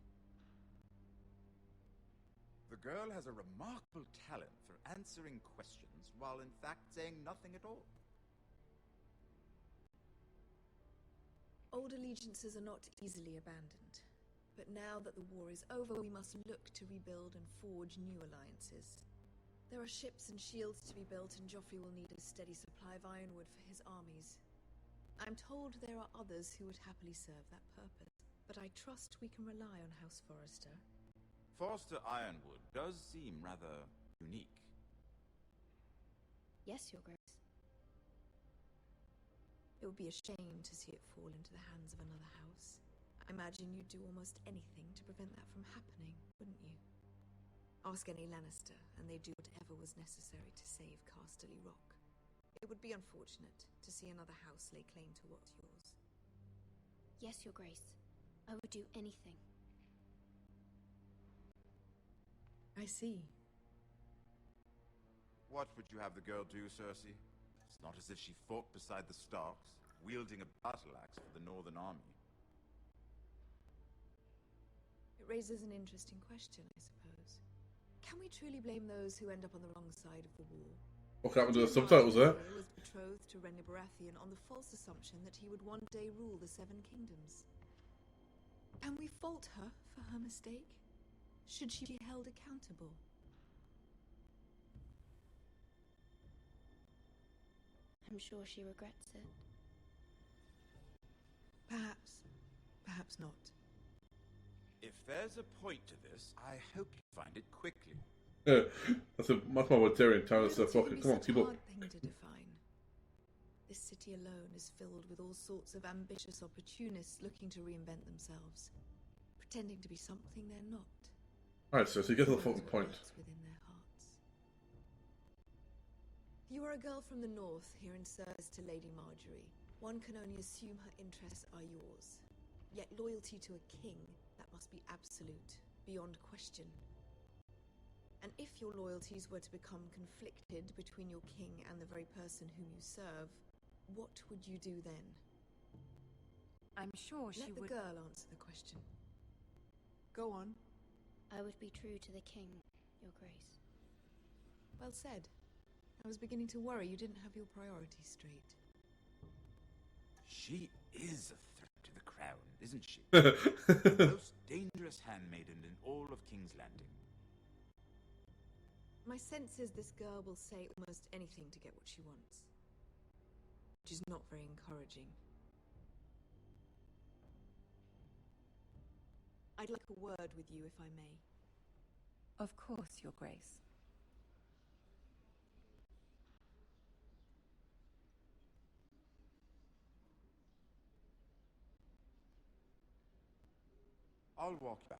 The girl has a remarkable talent for answering questions while in fact saying nothing at all. Old allegiances are not easily abandoned. But now that the war is over, we must look to rebuild and forge new alliances. There are ships and shields to be built, and Joffrey will need a steady supply of ironwood for his armies. I'm told there are others who would happily serve that purpose, but I trust we can rely on House Forrester. Forrester Ironwood does seem rather unique. Yes, Your Grace. It would be a shame to see it fall into the hands of another house. I imagine you'd do almost anything to prevent that from happening, wouldn't you? Ask any Lannister, and they'd do whatever was necessary to save Casterly Rock. It would be unfortunate to see another house lay claim to what's yours. Yes, Your Grace. I would do anything. I see. What would you have the girl do, Cersei? It's not as if she fought beside the Starks, wielding a battle axe for the Northern Army. It raises an interesting question, I suppose. Can we truly blame those who end up on the wrong side of the war? What happened to the subtitles there? He was betrothed to Renly Baratheon on the false assumption that he would one day rule the Seven Kingdoms. Can we fault her for her mistake? Should she be held accountable? I'm sure she regrets it. Perhaps. Perhaps not. If there's a point to this, I hope you find it quickly. Yeah, that's much more what Tyrion telling us. Fucking come on, keep up. Hard thing to define. This city alone is filled with all sorts of ambitious opportunists looking to reinvent themselves, pretending to be something they're not. Alright, so you get to the fucking point. Within their hearts. You are a girl from the north, here in service to Lady Marjorie. One can only assume her interests are yours. Yet loyalty to a king, that must be absolute, beyond question. And if your loyalties were to become conflicted between your king and the very person whom you serve, what would you do then? I'm sure she would... Let the girl answer the question. Go on. I would be true to the king, Your Grace. Well said. I was beginning to worry you didn't have your priorities straight. She is a threat to the crown, isn't she? The most dangerous handmaiden in all of King's Landing. My sense is this girl will say almost anything to get what she wants. Which is not very encouraging. I'd like a word with you, if I may. Of course, Your Grace. I'll walk you out.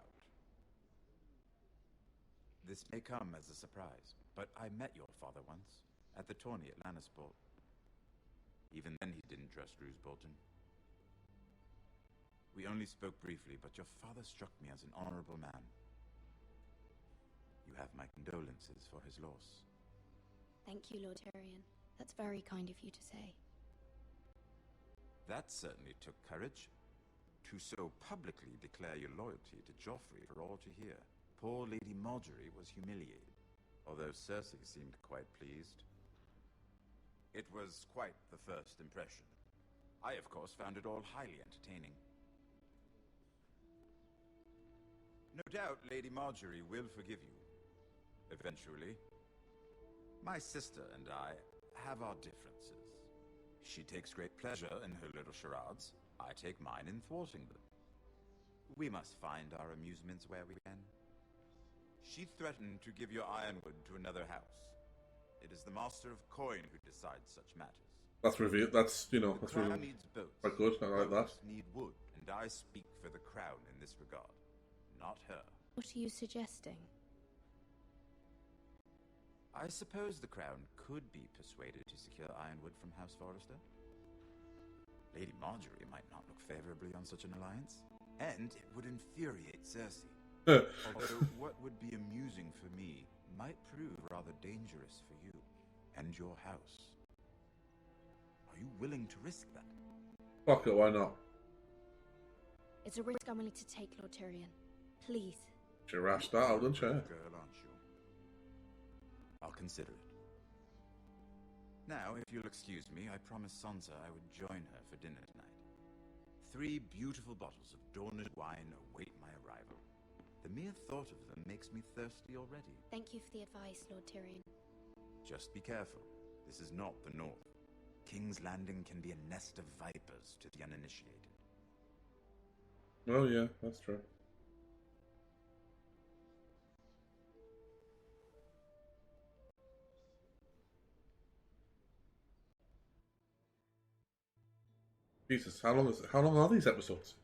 This may come as a surprise, but I met your father once, at the tourney at Lannisport. Even then he didn't trust Roose Bolton. We only spoke briefly, but your father struck me as an honorable man. You have my condolences for his loss. Thank you, Lord Tyrion. That's very kind of you to say. That certainly took courage. To so publicly declare your loyalty to Joffrey for all to hear. Poor Lady Marjorie was humiliated, although Cersei seemed quite pleased. It was quite the first impression. I, of course, found it all highly entertaining. No doubt Lady Marjorie will forgive you. Eventually. My sister and I have our differences. She takes great pleasure in her little charades. I take mine in thwarting them. We must find our amusements where we can. She threatened to give your ironwood to another house. It is the Master of Coin who decides such matters. That's revealed. That's, you know, that's crown really needs boats. quite good. I like that. Boats need wood, and I speak for the crown in this regard, not her. What are you suggesting? I suppose the crown could be persuaded to secure ironwood from House Forrester. Lady Marjorie might not look favorably on such an alliance, and it would infuriate Cersei. Although what would be amusing for me might prove rather dangerous for you and your house. Are you willing to risk that? Fuck it, why not? It's a risk I'm willing to take, Lord Tyrion. Please. She rashed that out, didn't she? Girl, aren't you? I'll consider it. Now, if you'll excuse me, I promised Sansa I would join her for dinner tonight. 3 beautiful bottles of Dornish wine await my arrival. The mere thought of them makes me thirsty already. Thank you for the advice, Lord Tyrion. Just be careful. This is not the North. King's Landing can be a nest of vipers to the uninitiated. Oh yeah, that's true. Jesus, how long are these episodes?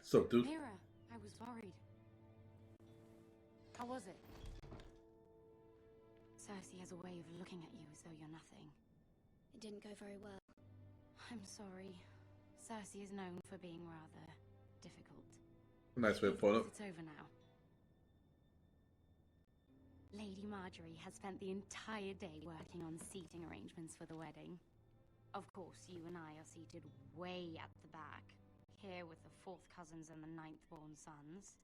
So, dude. Mira, I was worried. How was it? Cersei has a way of looking at you as though you're nothing. It didn't go very well. I'm sorry. Cersei is known for being rather difficult. Nice way of putting it. It's over now. Lady Marjorie has spent the entire day working on seating arrangements for the wedding. Of course, you and I are seated way at the back, here with the 4th cousins and the 9th-born sons.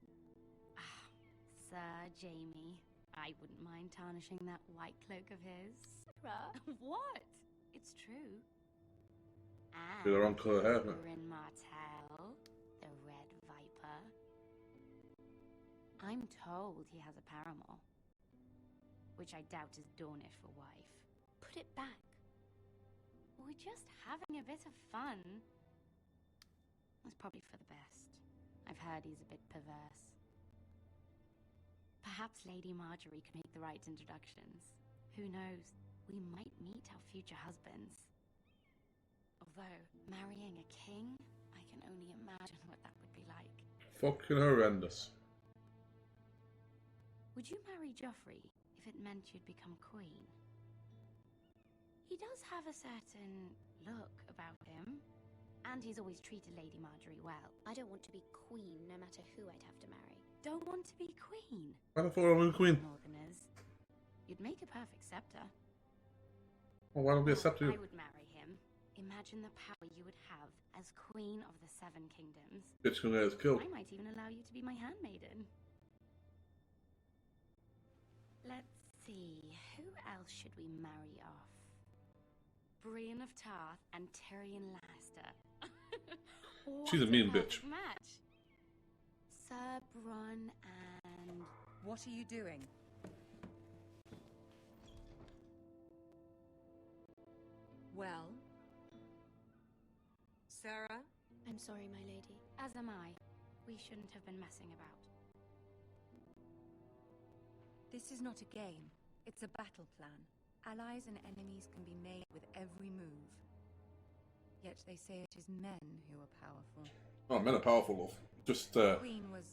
Ah, Sir Jaime, I wouldn't mind tarnishing that white cloak of his. Sarah? What? It's true. And The wrong colour hair, man. Bryn Martell, the Red Viper. I'm told he has a paramour, which I doubt is Dornish for wife. Put it back. We're just having a bit of fun. It's probably for the best. I've heard he's a bit perverse. Perhaps Lady Marjorie could make the right introductions. Who knows? We might meet our future husbands. Although, marrying a king, I can only imagine what that would be like. Fucking horrendous. Would you marry Joffrey if it meant you'd become queen? He does have a certain look about him, and he's always treated Lady Marjorie well. I don't want to be queen, no matter who I'd have to marry. Don't want to be queen? Why the fuck am I queen? Northerners. You'd make a perfect scepter. Well, why don't we accept you? I would marry him. Imagine the power you would have as queen of the 7 kingdoms. Bitch gonna get us killed. I might even allow you to be my handmaiden. Let's see, who else should we marry off? Brienne of Tarth and Tyrion Lannister. She's a mean bitch. Match. Sir Bronn and... What are you doing? Well? Sarah? I'm sorry, my lady. As am I. We shouldn't have been messing about. This is not a game. It's a battle plan. Allies and enemies can be made with every move. Yet they say it is men who are powerful. Oh, men are powerful, love. Just, The Queen was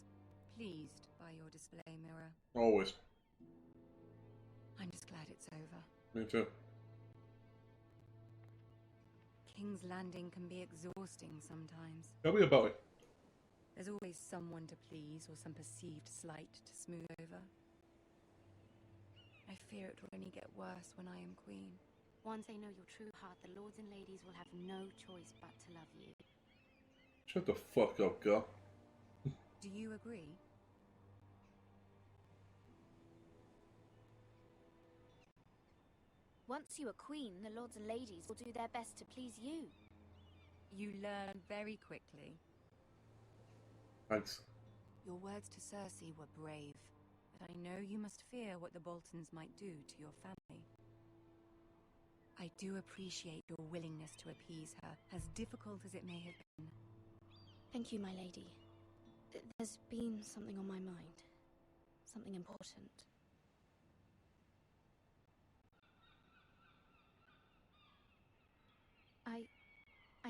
pleased by your display, Mira. Always. I'm just glad it's over. Me too. King's Landing can be exhausting sometimes. Tell me about it. There's always someone to please or some perceived slight to smooth over. I fear it will only get worse when I am queen. Once they know your true heart, the lords and ladies will have no choice but to love you. Shut the fuck up, girl. Do you agree? Once you are queen, the lords and ladies will do their best to please you. You learn very quickly. Thanks. Your words to Cersei were brave, but I know you must fear what the Boltons might do to your family. I do appreciate your willingness to appease her, as difficult as it may have been. Thank you, my lady. There's been something on my mind. Something important.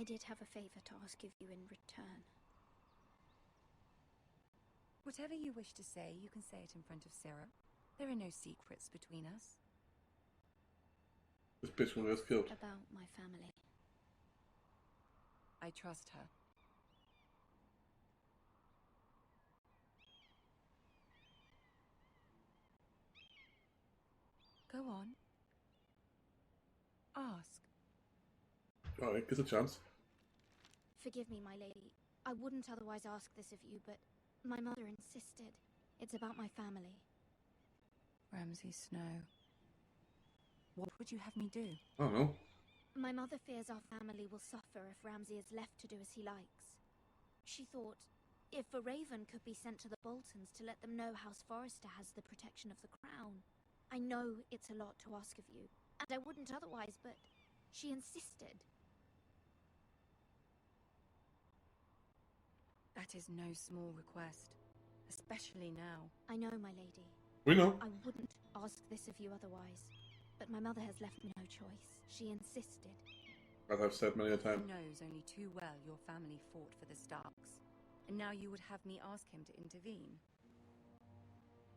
I did have a favor to ask of you in return. Whatever you wish to say, you can say it in front of Sarah. There are no secrets between us. This bitch gonna get killed. About my family. I trust her. Go on. Ask. Alright, give us a chance. Forgive me, my lady. I wouldn't otherwise ask this of you, but my mother insisted. It's about my family. Ramsay Snow. What would you have me do? I don't know. My mother fears our family will suffer if Ramsay is left to do as he likes. She thought, if a raven could be sent to the Boltons to let them know House Forrester has the protection of the crown. I know it's a lot to ask of you, and I wouldn't otherwise, but she insisted. That is no small request, especially now. I know, my lady. We know. I wouldn't ask this of you otherwise, but my mother has left me no choice. She insisted. As I've said many a time. He knows only too well your family fought for the Starks, and now you would have me ask him to intervene.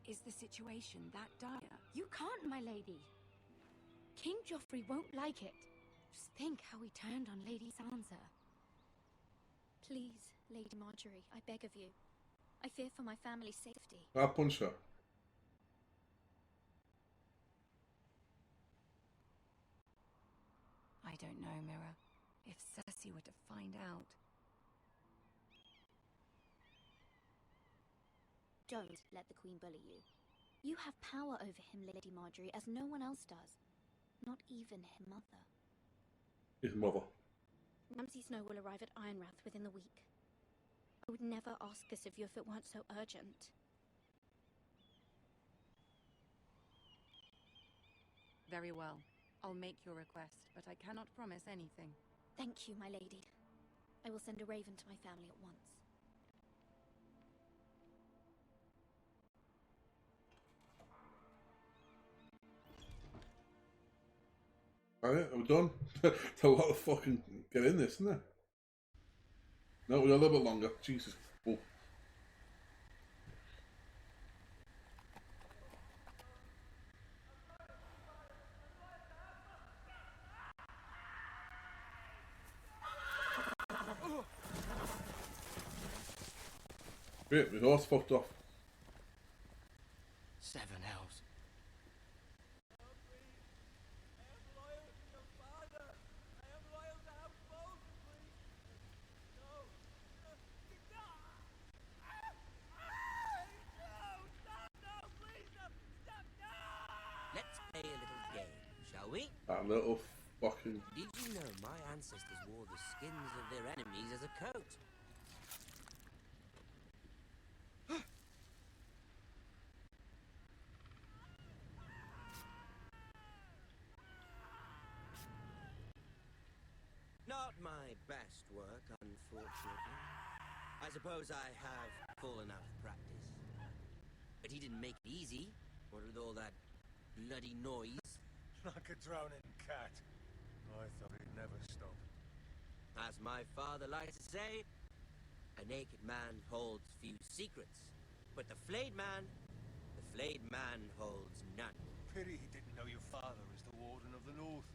Is the situation that dire? You can't, my lady. King Joffrey won't like it. Just think how he turned on Lady Sansa. Please, Lady Marjorie, I beg of you. I fear for my family's safety. I'll punch her. I don't know, Mira. If Cersei were to find out... Don't let the Queen bully you. You have power over him, Lady Marjorie, as no one else does. Not even his mother. His mother. Ramsay Snow will arrive at Ironrath within the week. I would never ask this of you if it weren't so urgent. Very well. I'll make your request, but I cannot promise anything. Thank you, my lady. I will send a raven to my family at once. Alright, are we done? There's a lot of fucking get in this, isn't there? No, we got a little bit longer. Jesus. Oh. Great, we've all fucked off. 7 hells. Let's play a little game, shall we? That little fucking... Did you know my ancestors wore the skins of their enemies as a coat? Not my best work, unfortunately. I suppose I have fallen out of practice. But he didn't make it easy, what with all that bloody noise. Like a drowning cat. I thought he'd never stop. As my father likes to say, a naked man holds few secrets. But the Flayed Man holds none. Pity he didn't know your father is the Warden of the North.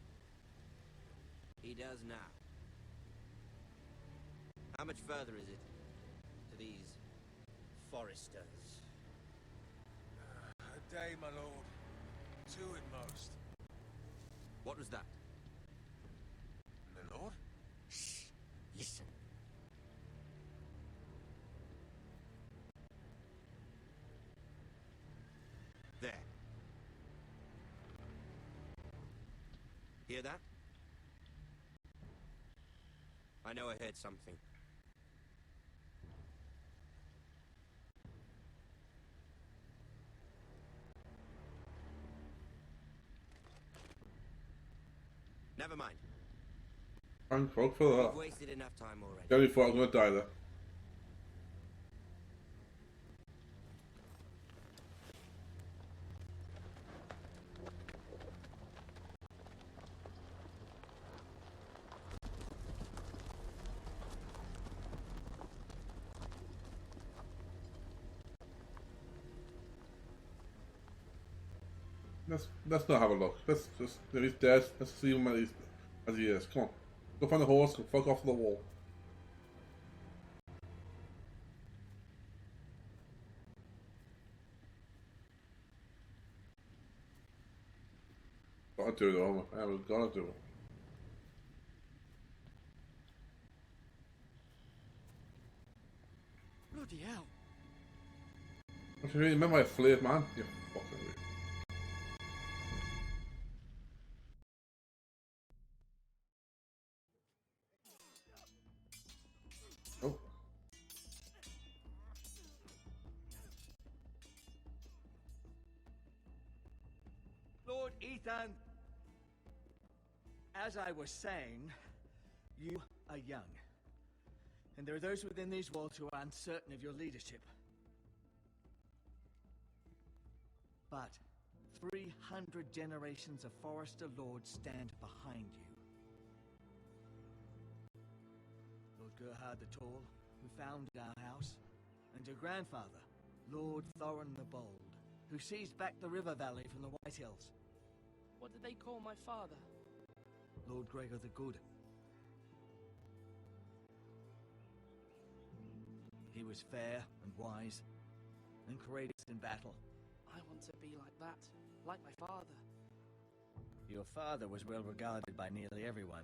He does now. How much further is it to these Forresters? A day, my lord. 2 at most. What was that? My lord? Shh! Listen. There. Hear that? I know I heard something. Never mind. Thank fuck for that. We've wasted enough time already. Gary thought I was gonna die there. let's not have a look. Let's just if he's dead, let's see him as he is. Come on, go find the horse. Go fuck off the wall. Gotta do it, though. I was gonna do it. Bloody hell! What do you mean? Remember I Flayed Man? You fucking weird. Oh. Lord Ethan, as I was saying, you are young. And there are those within these walls who are uncertain of your leadership. But 300 generations of Forrester lords stand behind you. Lord Gerhard the Tall, who founded our house, and your grandfather, Lord Thorin the Bold, who seized back the river valley from the White Hills. What did they call my father? Lord Gregor the Good. He was fair and wise, and courageous in battle. I want to be like that, like my father. Your father was well regarded by nearly everyone.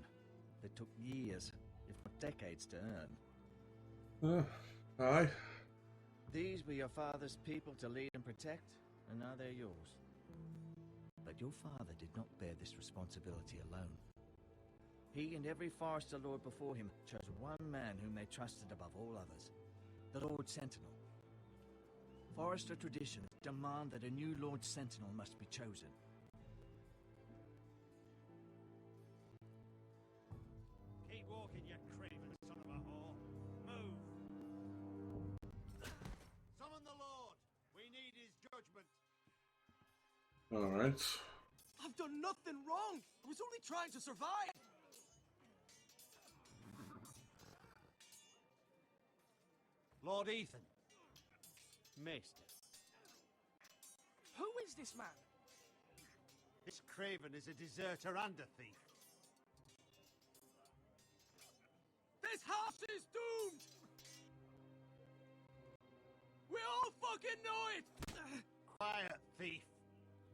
It took years, if not decades, to earn. Aye. These were your father's people to lead and protect, and now they're yours. But your father did not bear this responsibility alone. He and every Forrester lord before him chose one man whom they trusted above all others, the Lord Sentinel. Forrester traditions demand that a new Lord Sentinel must be chosen. Keep walking, you craven son of a whore. Move! Summon the Lord! We need his judgment! Alright. I've done nothing wrong! I was only trying to survive! Lord Ethan. Maester. Who is this man? This craven is a deserter and a thief. This house is doomed! We all fucking know it! Quiet, thief.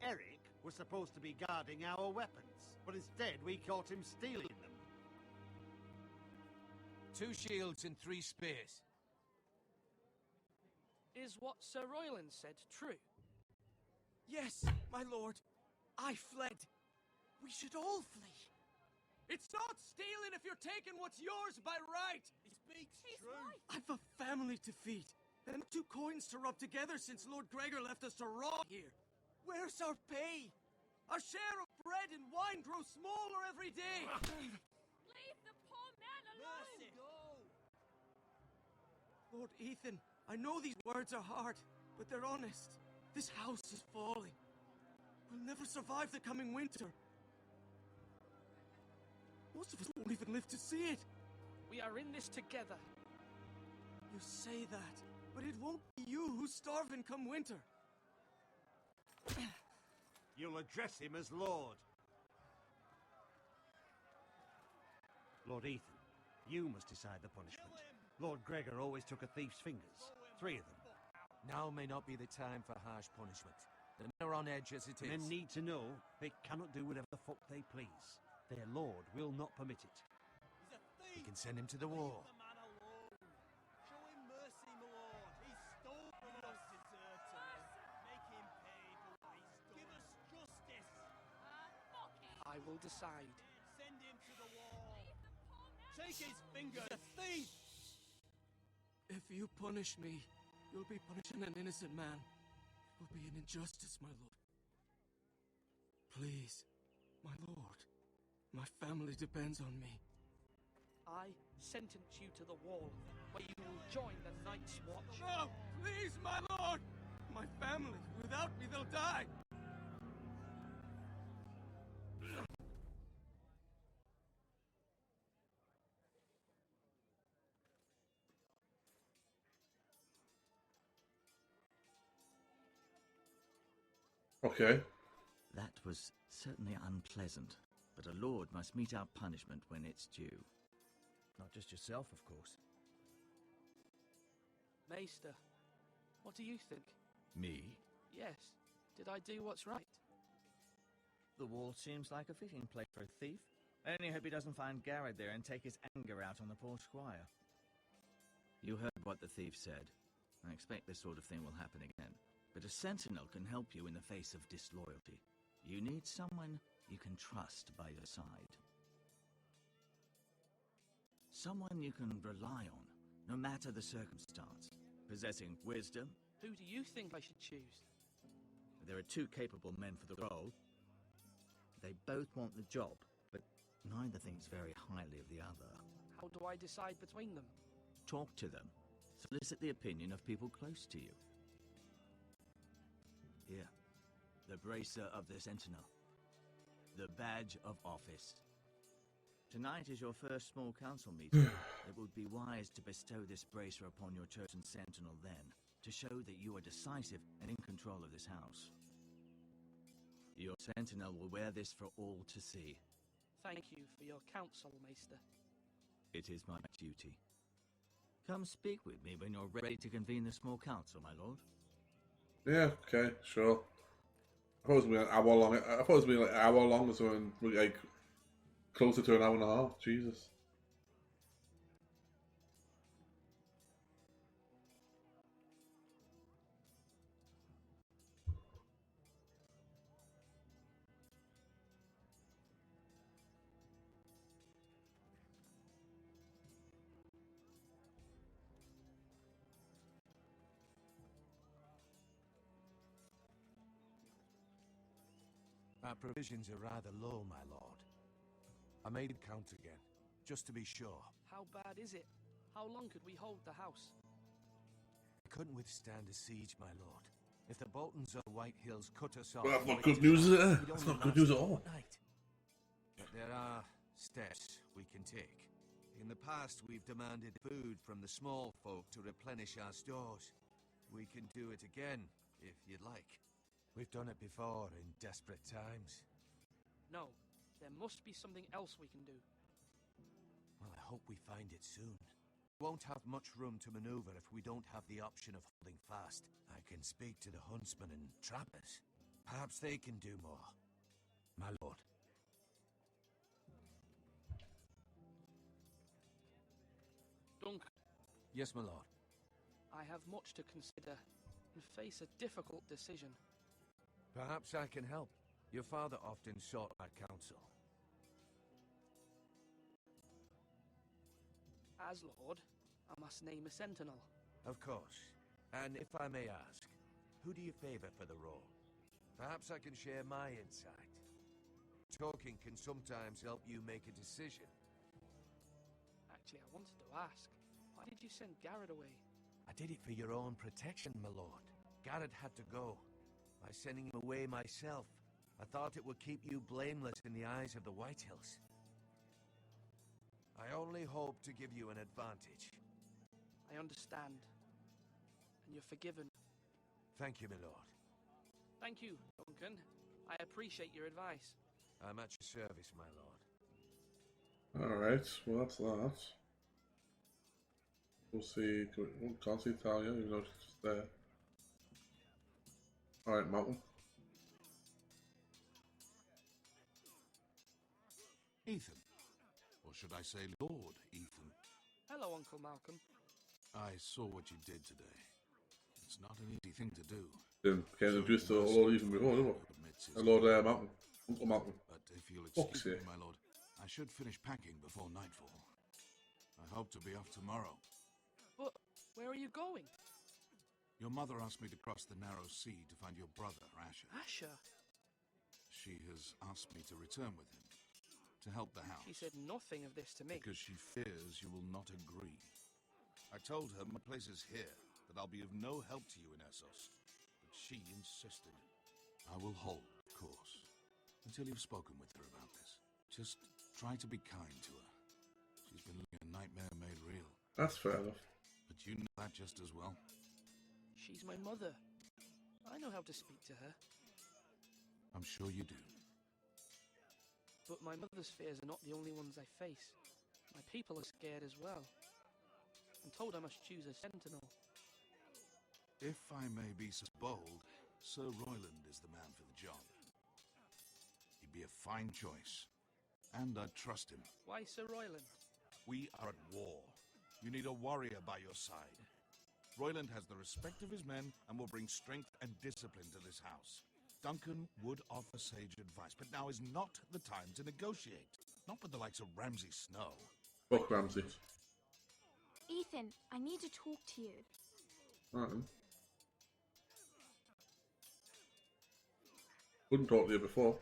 Eric was supposed to be guarding our weapons, but instead we caught him stealing them. 2 shields and 3 spears. Is what Sir Royland said true? Yes, my lord. I fled. We should all flee. It's not stealing if you're taking what's yours by right. He speaks true. I've a family to feed, and 2 coins to rub together since Lord Gregor left us to rot here. Where's our pay? Our share of bread and wine grows smaller every day. Leave the poor man alone! Lord Ethan, I know these words are hard, but they're honest. This house is falling. We'll never survive the coming winter. Most of us won't even live to see it. We are in this together. You say that, but it won't be you who's starving come winter. You'll address him as Lord. Lord Ethan, you must decide the punishment. Lord Gregor always took a thief's fingers. 3 of them. Now may not be the time for harsh punishment. The men are on edge as it is. Men need to know they cannot do whatever the fuck they please. Their lord will not permit it. We can send him to the war. Show him mercy, my lord. He stole from us. Make him pay for what he stole. Give us justice. I will decide. Send him to the wall. Take his fingers. He's a thief. If you punish me, you'll be punishing an innocent man. It will be an injustice, my lord. Please, my lord. My family depends on me. I sentence you to the wall, where you will join the Night's Watch. No! Please, my lord! My family, without me, they'll die! Okay. That was certainly unpleasant, but a lord must mete out punishment when it's due. Not just yourself, of course. Maester, what do you think? Me? Yes. Did I do what's right? The wall seems like a fitting place for a thief. I only hope he doesn't find Garrett there and take his anger out on the poor squire. You heard what the thief said. I expect this sort of thing will happen again. But a sentinel can help you in the face of disloyalty. You need someone you can trust by your side. Someone you can rely on, no matter the circumstance. Possessing wisdom. Who do you think I should choose? There are two capable men for the role. They both want the job, but neither thinks very highly of the other. How do I decide between them? Talk to them. Solicit the opinion of people close to you. Here, the bracer of the sentinel. The badge of office. Tonight is your first small council meeting. It would be wise to bestow this bracer upon your chosen sentinel then, to show that you are decisive and in control of this house. Your sentinel will wear this for all to see. Thank you for your counsel, Maester. It is my duty. Come speak with me when you're ready to convene the small council, my lord. Yeah, okay, sure. I thought it was going to be an hour long. I thought it was going to be like an hour long or something, like closer to an hour and a half. Jesus. Our provisions are rather low, my lord. I made it count again, just to be sure. How bad is it? How long could we hold the house? I couldn't withstand a siege, my lord. If the Boltons of White Hills cut us off... Well, that's not good news, is it? That's not good news at all. But there are steps we can take. In the past, we've demanded food from the small folk to replenish our stores. We can do it again, if you'd like. We've done it before in desperate times. No, there must be something else we can do. Well, I hope we find it soon. We won't have much room to maneuver if we don't have the option of holding fast. I can speak to the huntsmen and trappers. Perhaps they can do more. My lord. Duncan. Yes, my lord. I have much to consider and face a difficult decision. Perhaps I can help. Your father often sought our counsel. As Lord, I must name a sentinel. Of course. And if I may ask, who do you favor for the role? Perhaps I can share my insight. Talking can sometimes help you make a decision. Actually, I wanted to ask, why did you send Garrett away? I did it for your own protection, my lord. Garrett had to go. By sending him away myself, I thought it would keep you blameless in the eyes of the White Hills. I only hope to give you an advantage. I understand. And you're forgiven. Thank you, my lord. Thank you, Duncan. I appreciate your advice. I'm at your service, my lord. Alright, well that's that. We'll see. Can't see Talia, even though she's just there. Alright, Malcolm. Ethan. Or should I say Lord Ethan? Hello, Uncle Malcolm. I saw what you did today. It's not an easy thing to do. Didn't get introduced to Lord Ethan before, did we? Lord Malcolm. Uncle Malcolm. But if you'll excuse me, my lord, I should finish packing before nightfall. I hope to be off tomorrow. But where are you going? Your mother asked me to cross the narrow sea to find your brother, Asher. Asher? She has asked me to return with him, to help the house. She said nothing of this to me. Because she fears you will not agree. I told her my place is here, that I'll be of no help to you in Essos. But she insisted. I will hold, of course, until you've spoken with her about this. Just try to be kind to her. She's been living a nightmare made real. That's fair enough. But you know that just as well. She's my mother. I know how to speak to her. I'm sure you do. But my mother's fears are not the only ones I face. My people are scared as well. I'm told I must choose a sentinel. If I may be so bold, Sir Royland is the man for the job. He'd be a fine choice, and I'd trust him. Why Sir Royland? We are at war. You need a warrior by your side. Royland has the respect of his men and will bring strength and discipline to this house. Duncan would offer sage advice, but now is not the time to negotiate. Not with the likes of Ramsay Snow. Fuck Ramsay. Ethan, I need to talk to you. Alright. Wouldn't talk to you before.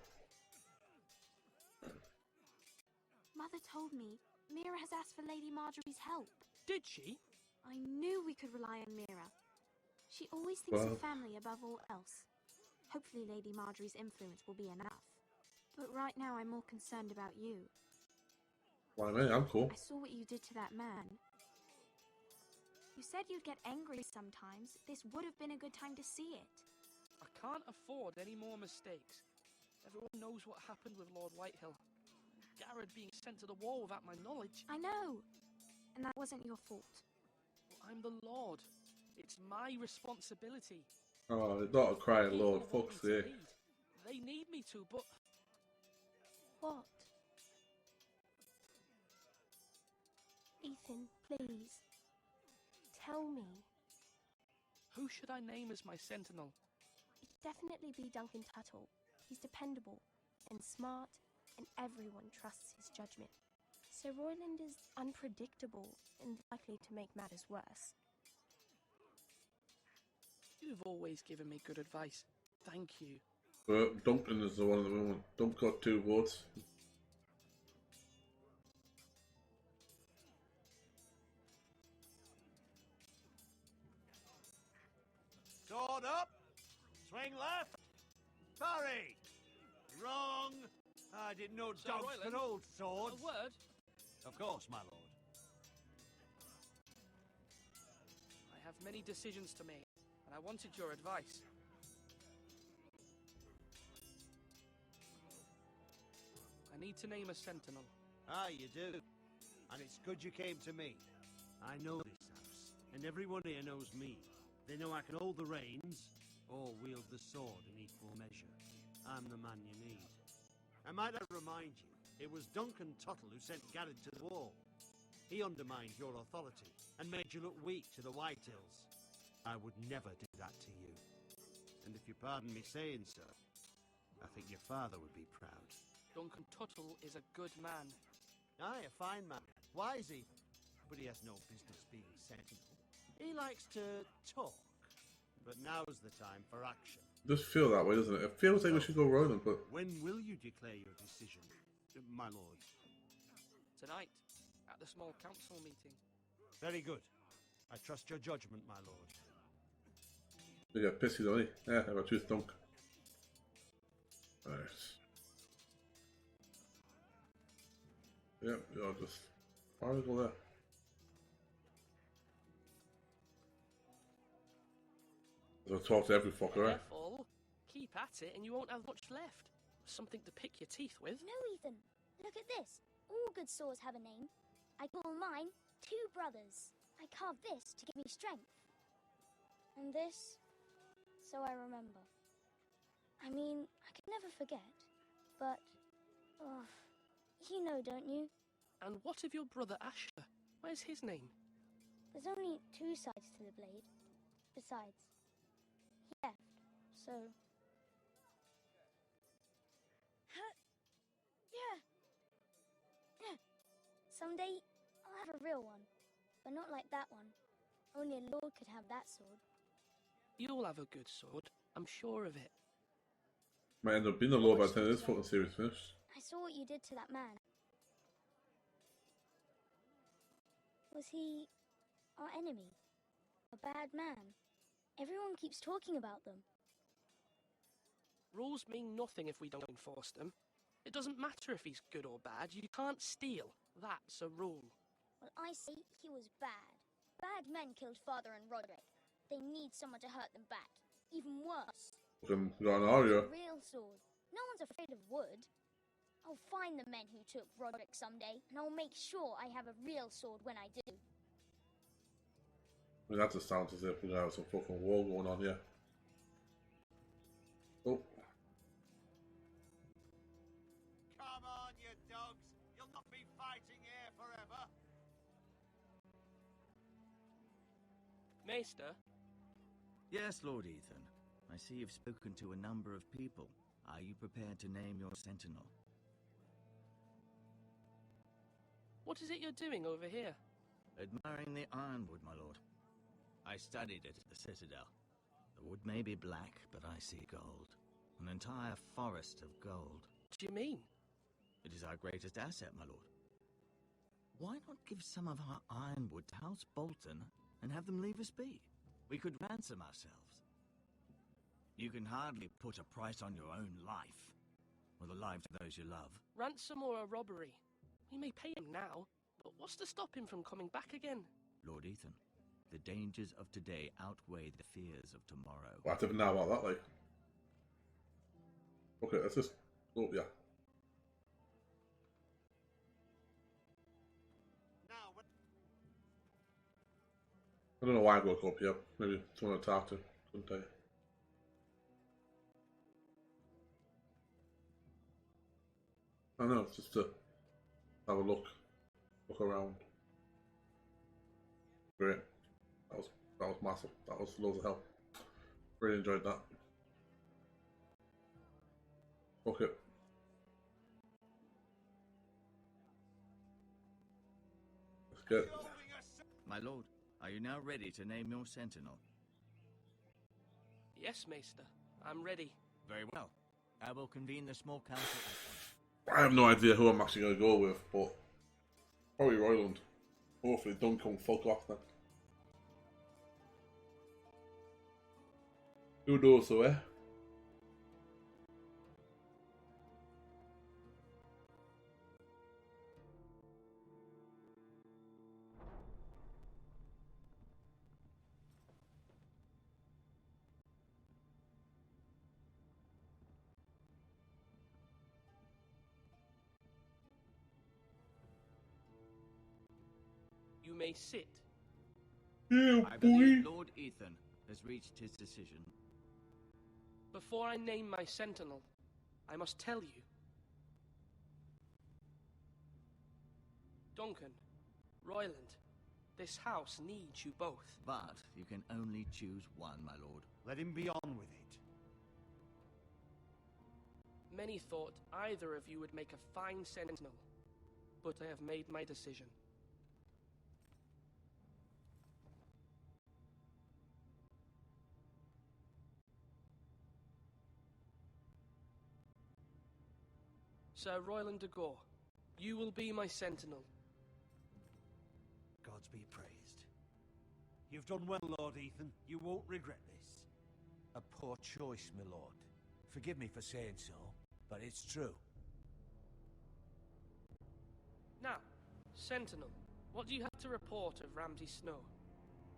Mother told me Mira has asked for Lady Marjorie's help. Did she? I knew we could rely on Mira. She always thinks of family above all else. Hopefully Lady Marjorie's influence will be enough. But right now I'm more concerned about you. Why me? I'm cool. I saw what you did to that man. You said you'd get angry sometimes. This would have been a good time to see it. I can't afford any more mistakes. Everyone knows what happened with Lord Whitehill. Garrett being sent to the wall without my knowledge. I know. And that wasn't your fault. Well, I'm the Lord. It's my responsibility. Oh, not a crying Lord. Fuck's sake. They need me to, but... What? Ethan, please. Tell me. Who should I name as my sentinel? It'd definitely be Duncan Tuttle. He's dependable and smart, and everyone trusts his judgment. Sir Royland is unpredictable and likely to make matters worse. You've always given me good advice. Thank you. Duncan is the one at the moment. Duncan got 2 votes. Sword up! Swing left! Parry! Wrong! I didn't know dogs could hold swords. A word? Of course, my lord. I have many decisions to make, and I wanted your advice. I need to name a sentinel. Ah, you do. And it's good you came to me. I know this house, and everyone here knows me. They know I can hold the reins, or wield the sword in equal measure. I'm the man you need. And might I remind you, it was Duncan Tuttle who sent Garrett to the wall. He undermined your authority, and made you look weak to the Whitehills. I would never do that to you. And if you pardon me saying so, I think your father would be proud. Duncan Tuttle is a good man. Aye, a fine man. Wise even. But he has no business being sentinel. He likes to talk. But now's the time for action. It does feel that way, doesn't it? It feels like we should go Royland, but... When will you declare your decision, my lord? Tonight, at the small council meeting. Very good. I trust your judgment, my lord. They get pissy, don't they? Yeah, I choose Dunk. Nice. Yep, you're just... Why go there? I'll talk to every fucker, right? Careful. Keep at it and you won't have much left. Something to pick your teeth with. No, Ethan. Look at this. All good swords have a name. I call mine Two Brothers. I carved this to give me strength. And this, so I remember. I mean, I could never forget. But, oh, you know, don't you? And what of your brother Asher? Where's his name? There's only 2 sides to the blade. Besides, he left, so... Yeah. Someday, I'll have a real one. But not like that one. Only a lord could have that sword. You'll have a good sword. I'm sure of it. Might end up being a law by the time this fucking series finished. I saw what you did to that man. Was he our enemy? A bad man? Everyone keeps talking about them. Rules mean nothing if we don't enforce them. It doesn't matter if he's good or bad. You can't steal. That's a rule. Well, I say he was bad. Bad men killed Father and Roderick. They need someone to hurt them back. Even worse. Fucking got an Aria. A real sword. No one's afraid of wood. I'll find the men who took Roderick someday, and I'll make sure I have a real sword when I do. I mean, that just sounds as if we're gonna have some fucking war going on here. Oh. Come on, you dogs! You'll not be fighting here forever! Maester? Yes, Lord Ethan. I see you've spoken to a number of people. Are you prepared to name your sentinel? What is it you're doing over here? Admiring the ironwood, my lord. I studied it at the Citadel. The wood may be black, but I see gold. An entire forest of gold. What do you mean? It is our greatest asset, my lord. Why not give some of our ironwood to House Bolton and have them leave us be? We could ransom ourselves. You can hardly put a price on your own life, or the lives of those you love. Ransom or a robbery? We may pay him now, but what's to stop him from coming back again? Lord Ethan, the dangers of today outweigh the fears of tomorrow. Well, I didn't know about that, like. Okay, let's just... Oh, yeah. I don't know why I woke up here. Maybe someone to talk to. Couldn't tell you. I don't know, just to have a look around. Great. That was massive. That was loads of help. Really enjoyed that. Okay. Let's get... My lord, are you now ready to name your sentinel? Yes, Maester. I'm ready. Very well. I will convene the small council at once. I have no idea who I'm actually going to go with, but probably Royland. Hopefully Duncan will fuck off then. Who knows though, eh? You may sit. Yeah, I believe Lord Ethan has reached his decision. Before I name my sentinel, I must tell you. Duncan, Royland, this house needs you both. But you can only choose one, my lord. Let him be on with it. Many thought either of you would make a fine sentinel, but I have made my decision. Sir Royland de Gore, you will be my sentinel. Gods be praised. You've done well, Lord Ethan. You won't regret this. A poor choice, my lord. Forgive me for saying so, but it's true. Now, sentinel, what do you have to report of Ramsay Snow?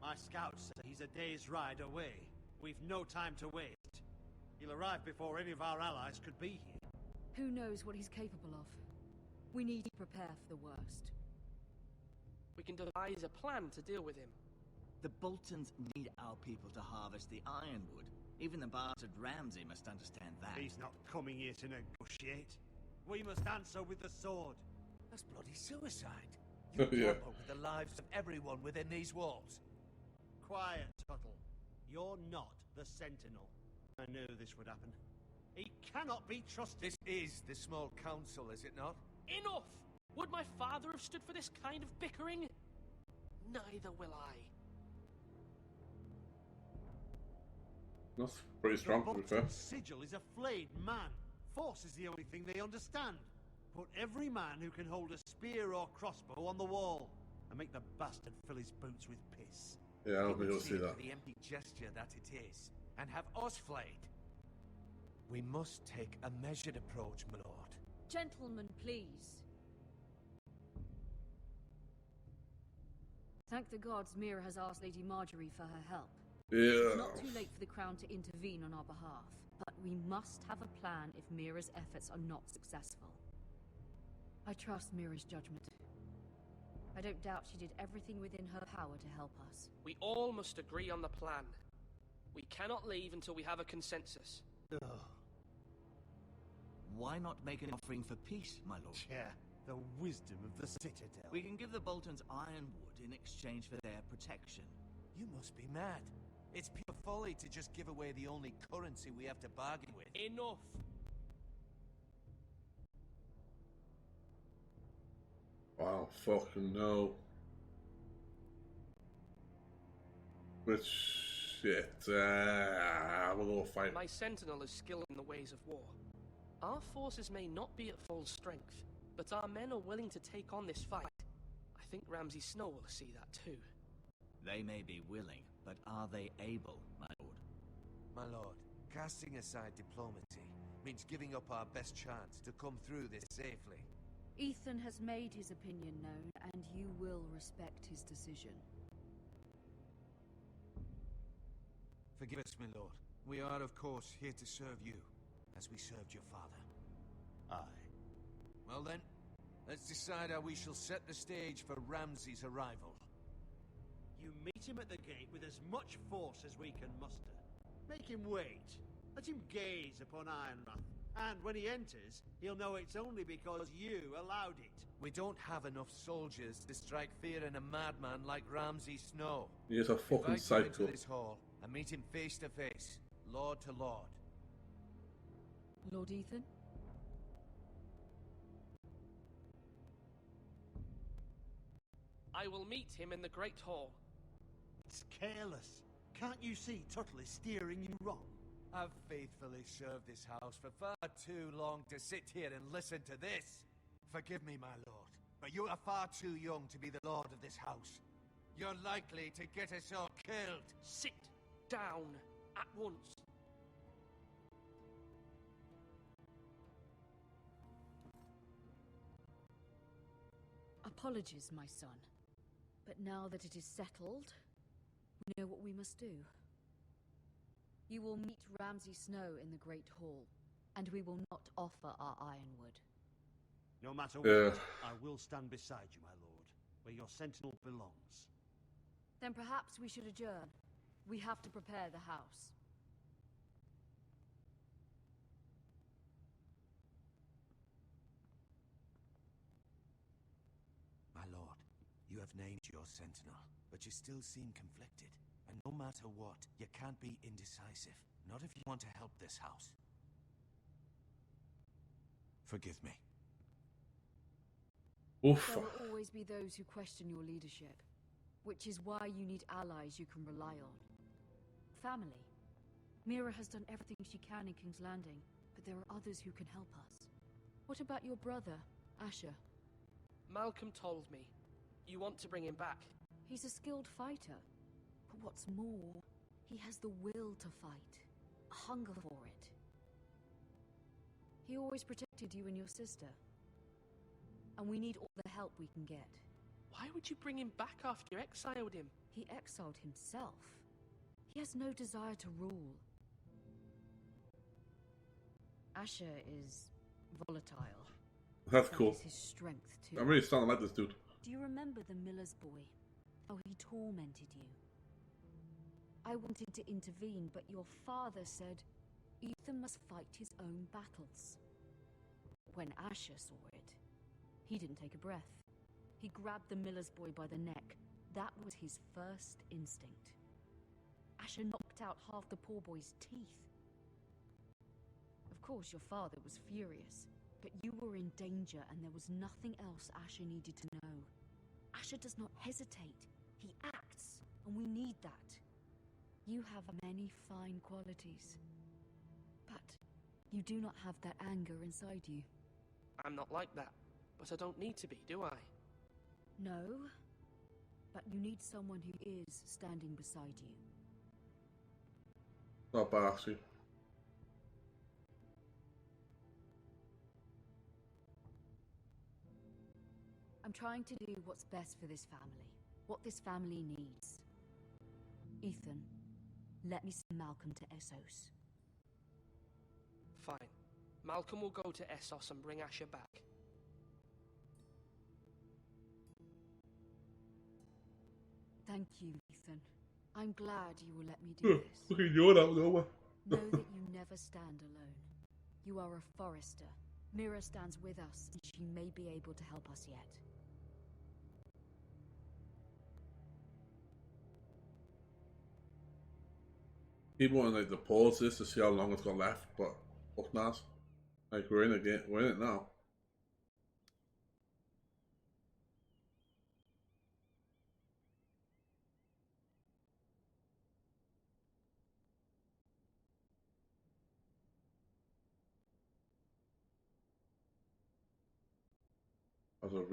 My scouts say he's a day's ride away. We've no time to waste. He'll arrive before any of our allies could be here. Who knows what he's capable of? We need to prepare for the worst. We can devise a plan to deal with him. The Boltons need our people to harvest the ironwood. Even the bastard Ramsay must understand that. He's not coming here to negotiate. We must answer with the sword. That's bloody suicide. You Yeah. gamble with the lives of everyone within these walls. Quiet, Tuttle. You're not the Sentinel. I knew this would happen. He cannot be trusted. This is the small council, is it not? Enough! Would my father have stood for this kind of bickering? Neither will I. That's pretty strong, to be fair. Bolton's sigil is a flayed man. Force is the only thing they understand. Put every man who can hold a spear or crossbow on the wall, and make the bastard fill his boots with piss. Yeah, I don't think He you'll would see it that. for the empty gesture that it is, and have us flayed. We must take a measured approach, my lord. Gentlemen, please. Thank the gods Mira has asked Lady Marjorie for her help. Yeah. It's not too late for the Crown to intervene on our behalf, but we must have a plan if Mira's efforts are not successful. I trust Mira's judgment. I don't doubt she did everything within her power to help us. We all must agree on the plan. We cannot leave until we have a consensus. Why not make an offering for peace, my lord? Yeah, the wisdom of the Citadel. We can give the Boltons ironwood in exchange for their protection. You must be mad. It's pure folly to just give away the only currency we have to bargain with. Enough! Wow, fucking no. But shit, we'll go fight. My sentinel is skilled in the ways of war. Our forces may not be at full strength, but our men are willing to take on this fight. I think Ramsay Snow will see that too. They may be willing, but are they able, my lord? My lord, casting aside diplomacy means giving up our best chance to come through this safely. Ethan has made his opinion known, and you will respect his decision. Forgive us, my lord. We are, of course, here to serve you, as we served your father. Aye. Well then, let's decide how we shall set the stage for Ramsay's arrival. You meet him at the gate with as much force as we can muster. Make him wait. Let him gaze upon Ironrath. And when he enters, he'll know it's only because you allowed it. We don't have enough soldiers to strike fear in a madman like Ramsay Snow. He is a fucking Invite him psycho. into this hall and meet him face to face, lord to lord. Lord Ethan? I will meet him in the Great Hall. It's careless. Can't you see Tuttle is steering you wrong? I've faithfully served this house for far too long to sit here and listen to this. Forgive me, my lord, but you are far too young to be the lord of this house. You're likely to get us all killed. Sit down at once. Apologies, my son. But now that it is settled, we know what we must do. You will meet Ramsay Snow in the Great Hall, and we will not offer our ironwood. No matter what, I will stand beside you, my lord, where your sentinel belongs. Then perhaps we should adjourn. We have to prepare the house. My lord, you have named your sentinel, but you still seem conflicted. And no matter what, you can't be indecisive. Not if you want to help this house. Forgive me. Oof. There will always be those who question your leadership, which is why you need allies you can rely on. Family. Mira has done everything she can in King's Landing, but there are others who can help us. What about your brother, Asher? Malcolm told me. You want to bring him back. He's a skilled fighter. But what's more, he has the will to fight. A hunger for it. He always protected you and your sister. And we need all the help we can get. Why would you bring him back after you exiled him? He exiled himself. He has no desire to rule. Asher is volatile. That's That cool. is his strength too. I'm really starting to like this dude. Do you remember the miller's boy? How he tormented you? I wanted to intervene, but your father said Ethan must fight his own battles. When Asher saw it, he didn't take a breath. He grabbed the miller's boy by the neck. That was his first instinct. Asher knocked out half the poor boy's teeth. Of course, your father was furious, but you were in danger and there was nothing else Asher needed to know. Asher does not hesitate. He acts, and we need that. You have many fine qualities, but you do not have that anger inside you. I'm not like that, but I don't need to be, do I? No, but you need someone who is standing beside you. Not bad, actually. I'm trying to do what's best for this family, what this family needs. Ethan, let me send Malcolm to Essos. Fine. Malcolm will go to Essos and bring Asher back. Thank you, Ethan. I'm glad you will let me do this. Look at you now, Know that you never stand alone. You are a Forrester. Mira stands with us, and she may be able to help us yet. People want like to pause this to see how long it's got left, but fuck knows. Like we're in again. We're in it now. That was a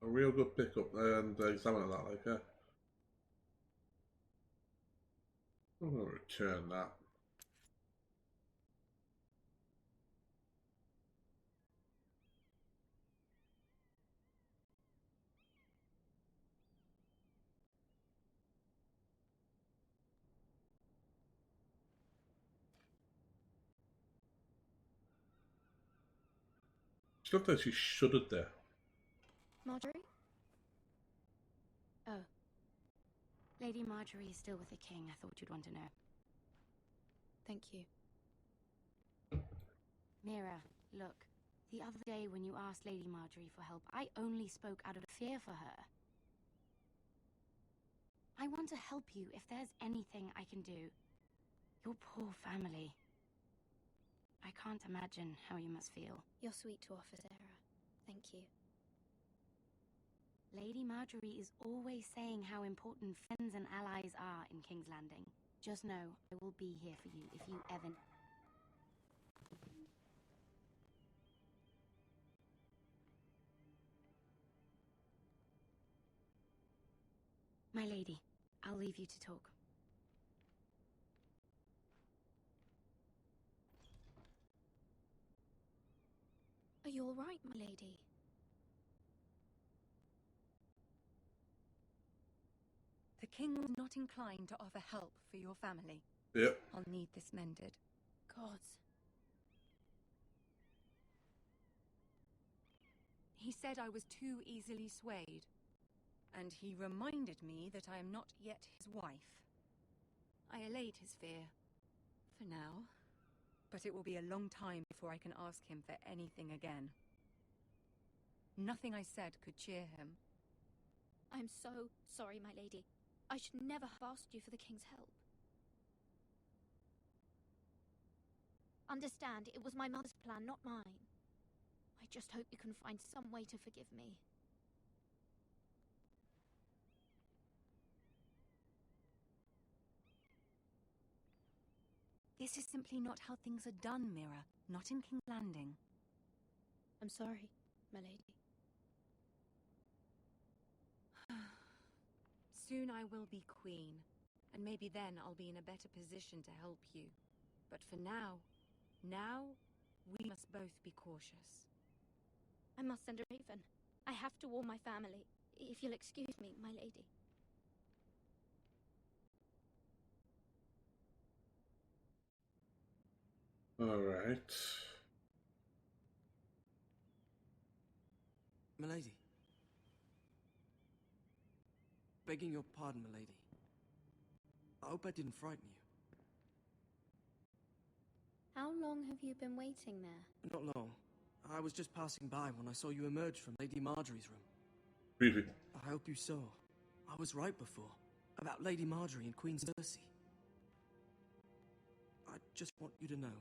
real good pickup and examine that. Like, yeah. I'm gonna return that. She looked like she shuddered there. Marjorie? Oh. Lady Marjorie is still with the king. I thought you'd want to know. Thank you. Mira, look. The other day when you asked Lady Marjorie for help, I only spoke out of fear for her. I want to help you if there's anything I can do. Your poor family. I can't imagine how you must feel. You're sweet to offer, Sarah. Thank you. Lady Marjorie is always saying how important friends and allies are in King's Landing. Just know I will be here for you if you ever... My lady, I'll leave you to talk. Are you all right, my lady? The king was not inclined to offer help for your family. Yep. I'll need this mended. Gods. He said I was too easily swayed. And he reminded me that I am not yet his wife. I allayed his fear. For now. But it will be a long time before I can ask him for anything again. Nothing I said could cheer him. I'm so sorry, my lady. I should never have asked you for the king's help. Understand, it was my mother's plan, not mine. I just hope you can find some way to forgive me. This is simply not how things are done, Mira. Not in King's Landing. I'm sorry, my lady. Soon I will be queen, and maybe then I'll be in a better position to help you. But for now, we must both be cautious. I must send a raven. I have to warn my family. If you'll excuse me, my lady. Alright. Milady. Begging your pardon, milady. I hope I didn't frighten you. How long have you been waiting there? Not long. I was just passing by when I saw you emerge from Lady Marjorie's room. Creepy. I hope you saw. I was right before. About Lady Marjorie and Queen Cersei. I just want you to know,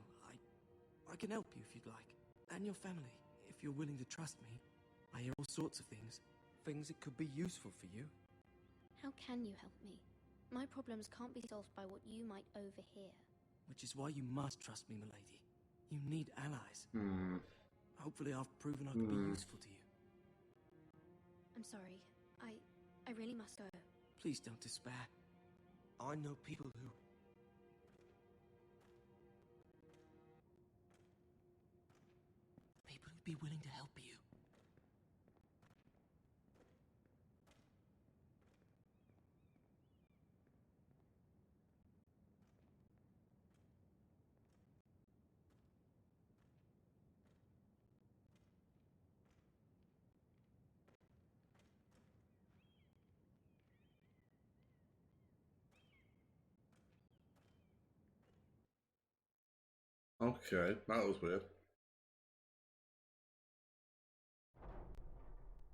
I can help you if you'd like. And your family, if you're willing to trust me. I hear all sorts of things. Things that could be useful for you. How can you help me? My problems can't be solved by what you might overhear. Which is why you must trust me, milady. You need allies. Hopefully I've proven I can be useful to you. I'm sorry. I really must go. Please don't despair. I know people who'd be willing to help you. Okay, that was weird.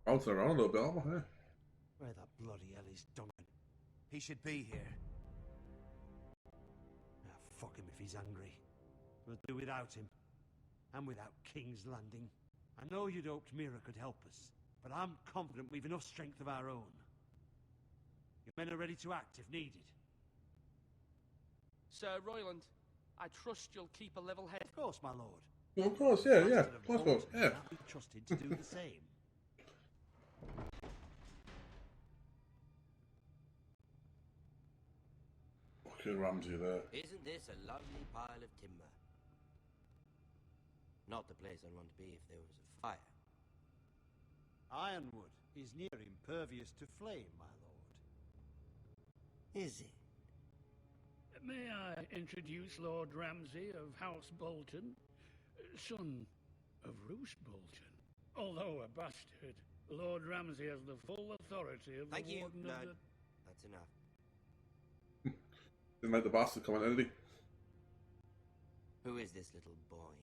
Bouncing around a little bit, aren't we? Where the bloody hell is Duncan? He should be here. Ah, fuck him if he's angry. We'll do without him. And without King's Landing. I know you'd hoped Mira could help us, but I'm confident we've enough strength of our own. Your men are ready to act if needed. Sir Royland, I trust you'll keep a level head. Of course, my lord. Yeah, of course, yeah, yeah. Of course, yeah. I'll be trusted to do the same. Fucking Ramsay there. Isn't this a lovely pile of timber? Not the place I'd want to be if there was a fire. Ironwood is near impervious to flame, my lord. Is it? May I introduce Lord Ramsay of House Bolton, son of Roose Bolton. Although a bastard, Lord Ramsay has the full authority of the Warden of the... That's enough. Didn't let the bastard come in, did he? Who is this little boy?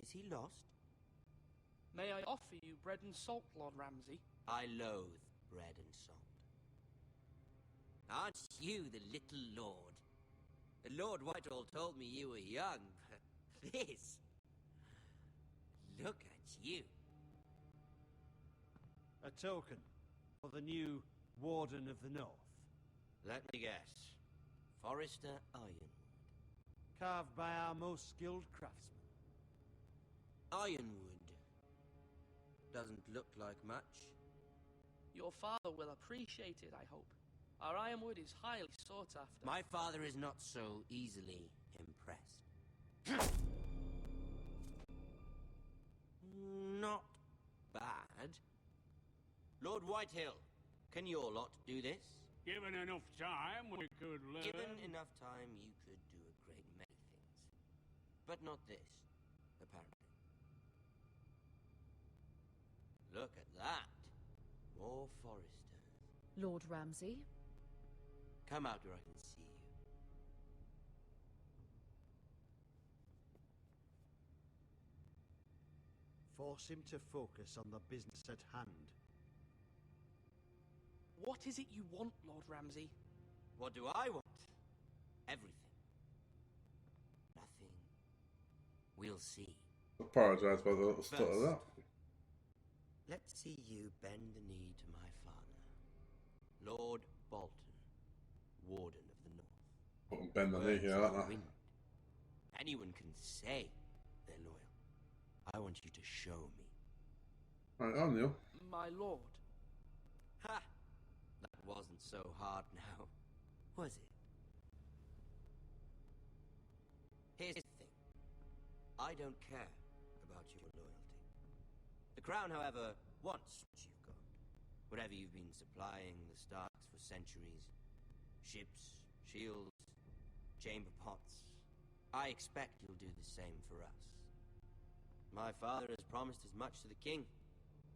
Is he lost? May I offer you bread and salt, Lord Ramsay? I loathe bread and salt. Aren't you the little lord? Lord Whitehall told me you were young, but this... Look at you. A token for the new Warden of the North. Let me guess. Forrester Ironwood. Carved by our most skilled craftsmen. Ironwood. Doesn't look like much. Your father will appreciate it, I hope. Our ironwood is highly sought after. My father is not so easily impressed. Not bad. Lord Whitehill, can your lot do this? Given enough time, we could learn. Given enough time, you could do a great many things. But not this, apparently. Look at that. More Forresters. Lord Ramsay? Come out where I can see you. Force him to focus on the business at hand. What is it you want, Lord Ramsay? What do I want? Everything. Nothing. We'll see. Apologise about the little stutter of that. Let's see you bend the knee to my father, Lord Bolton, Warden of the North. Fucking bend the knee here, like that. Anyone can say they're loyal. I want you to show me. Right on, Neil. My lord. Ha! That wasn't so hard now, was it? Here's the thing. I don't care about your loyalty. The Crown, however, wants what you've got. Whatever you've been supplying the Starks for centuries. Ships, shields, chamber pots. I expect you'll do the same for us. My father has promised as much to the king.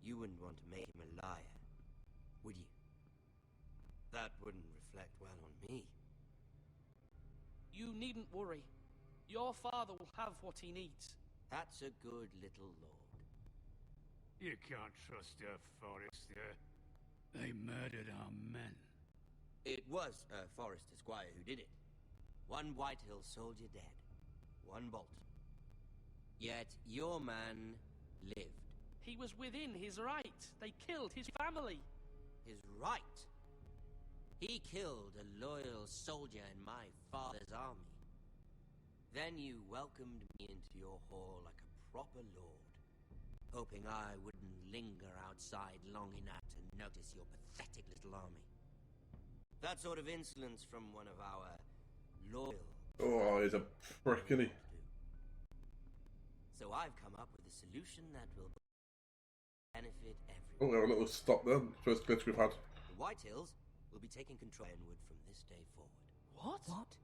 You wouldn't want to make him a liar, would you? That wouldn't reflect well on me. You needn't worry. Your father will have what he needs. That's a good little lord. You can't trust her, Forrester. They murdered our men. It was Forrester Squire who did it. One Whitehill soldier dead. One Bolton. Yet your man lived. He was within his right. They killed his family. His right? He killed a loyal soldier in my father's army. Then you welcomed me into your hall like a proper lord, hoping I wouldn't linger outside long enough to notice your pathetic little army. That sort of insolence from one of our loyal... Oh, he's a prick, isn't he? So I've come up with a solution that will benefit everyone. Oh, we have a little stop there. First glitch we've had. The Whitehills will be taking control of Ironwood from this day forward. What? What?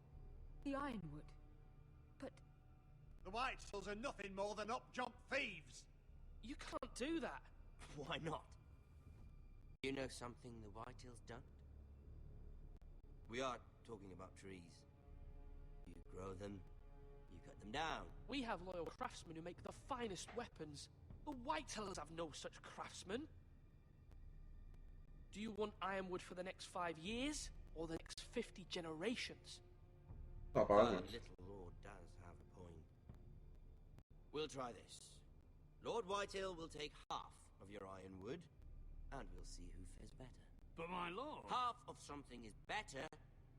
The Ironwood? But... The Whitehills are nothing more than up-jump thieves! You can't do that. Why not? You know something the Whitehills don't? We are talking about trees. You grow them, you cut them them down. We have loyal craftsmen who make the finest weapons. The Whitehills have no such craftsmen. Do you want ironwood for the next 5 years, or the next 50 generations? Not bad. Our little lord does have a point. We'll try this. Lord Whitehill will take half of your ironwood, and we'll see who fares better. But my lord... Half of something is better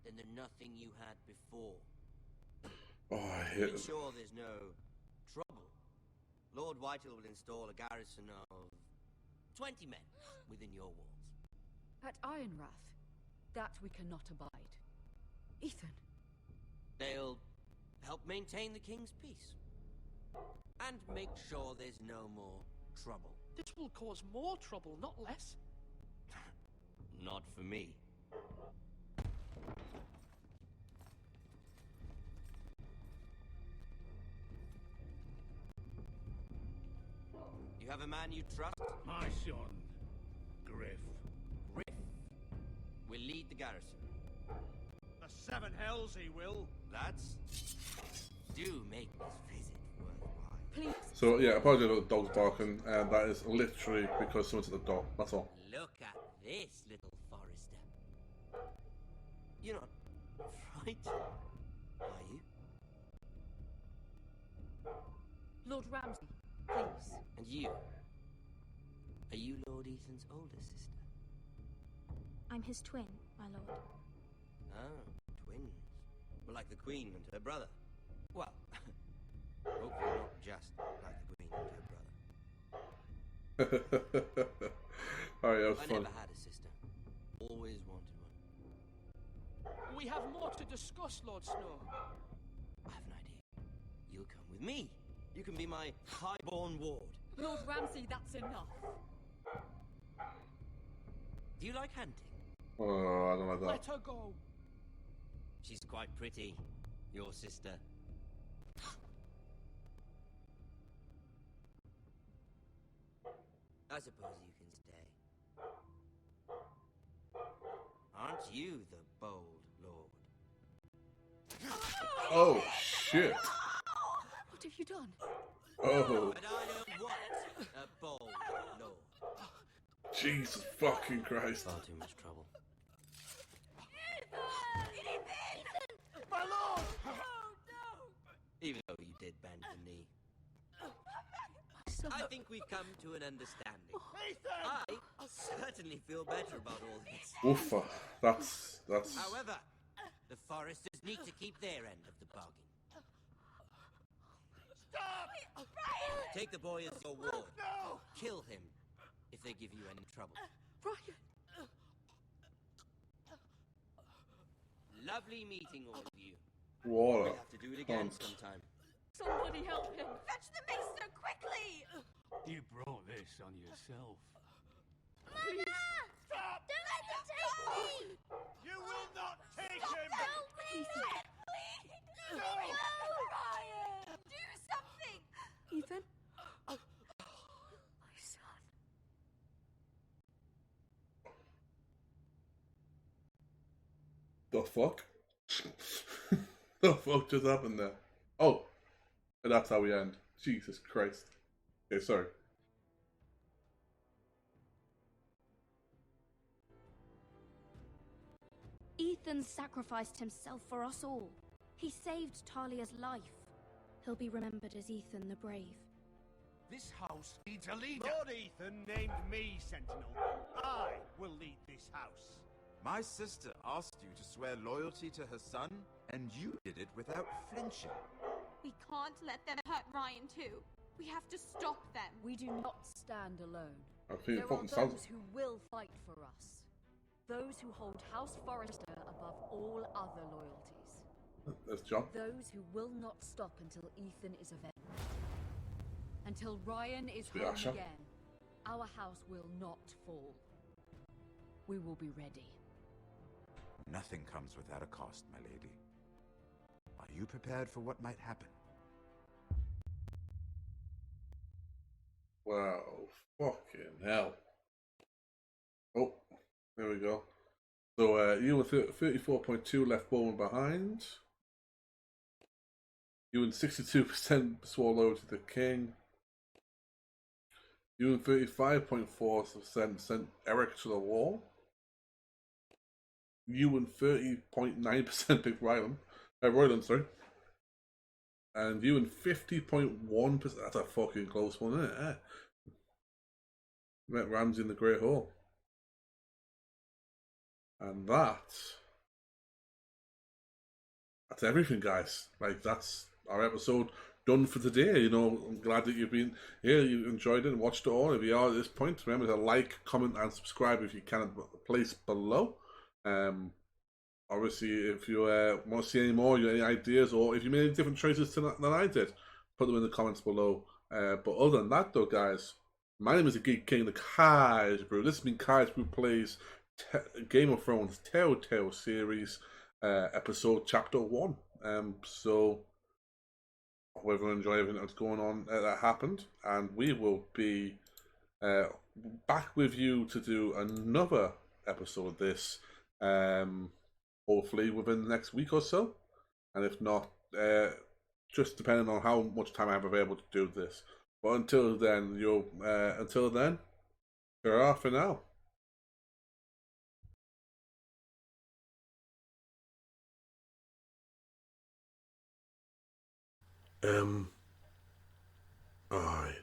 than the nothing you had before. Oh, I To hate it. ensure there's no trouble, Lord Whitehill will install a garrison of 20 men within your walls. At Ironrath, that we cannot abide. Ethan. They'll help maintain the king's peace. And make sure there's no more trouble. This will cause more trouble, not less. Not for me. You have a man you trust? My son, Griff. Griff will lead the garrison. The seven hells he will. Lads, do make this visit worthwhile. Please. So yeah, apologies about the dog's barking, and that is literally because someone's at the door. That's all. Look at this, little Forrester. You're not frightened, are you? Lord Ramsay, please. And you? Are you Lord Ethan's older sister? I'm his twin, my lord. Oh, twins. Well, like the Queen and her brother. Well, hopefully not just like the Queen and her brother. Alright, that was I fun. never had a sister. Always wanted one. We have more to discuss, Lord Snow. I have an idea. You'll come with me. You can be my highborn ward. Lord Ramsay, that's enough. Do you like hunting? Oh, I don't like that. Let her go. She's quite pretty, your sister. I suppose you can stay. Aren't you the bold lord? Oh shit! What have you done? Oh, But I don't want a bold lord. Jesus fucking Christ! Far too much trouble. My lord! Even though you did bend the knee. I think we've come to an understanding. I certainly feel better about all this. Woofa. That's. However, the Forresters need to keep their end of the bargain. Stop! Take the boy as your ward. No! Kill him if they give you any trouble. Brian! Lovely meeting all of you. Water. We'll have to do it again Cunt. sometime. Somebody help him! Fetch the maester quickly! You brought this on yourself. Stop! Don't let them take me! You will not take him! Help me! No! Ryan! Do something! Ethan? My son. The fuck? The fuck just happened there? Oh, and that's how we end. Jesus Christ. Okay, sorry. Ethan sacrificed himself for us all. He saved Talia's life. He'll be remembered as Ethan the Brave. This house needs a leader. Lord Ethan named me Sentinel. I will lead this house. My sister asked you to swear loyalty to her son, and you did it without flinching. We can't let them hurt Ryan too. We have to stop them. We do not stand alone. I think There it are fucking sounds. those who will fight for us. Those who hold House Forrester above all other loyalties. That's John. Those who will not stop until Ethan is avenged. Until Ryan is Be home Asher. again. Our house will not fall. We will be ready. Nothing comes without a cost, my lady. Are you prepared for what might happen? Wow, fucking hell. Oh, there we go. So you were 34.2 left Bowman behind. You and 62% swore loyalty to the king. You and 35.4% sent Eric to the wall. You and 30.9% picked Royland, sorry. And you and 50.1%, that's a fucking close one, isn't it? Met Ramsay in the Great Hall. And that's everything, guys. Like, that's our episode done for today. You know, I'm glad that you've been here, you enjoyed it and watched it all. If you are at this point, remember to like, comment, and subscribe if you can at the place below. Obviously, if you want to see any more, you have any ideas, or if you made different choices than I did, put them in the comments below. But other than that, though, guys, my name is the Geek King, the Kaijbrew. This has been Kaijbrew Plays Game of Thrones Telltale Series, episode chapter 1. So, hope everyone enjoy everything that's going on that happened, and we will be back with you to do another episode of this. Hopefully within the next week or so, and if not, just depending on how much time I have available to do this. But until then, hurrah for now. Aye.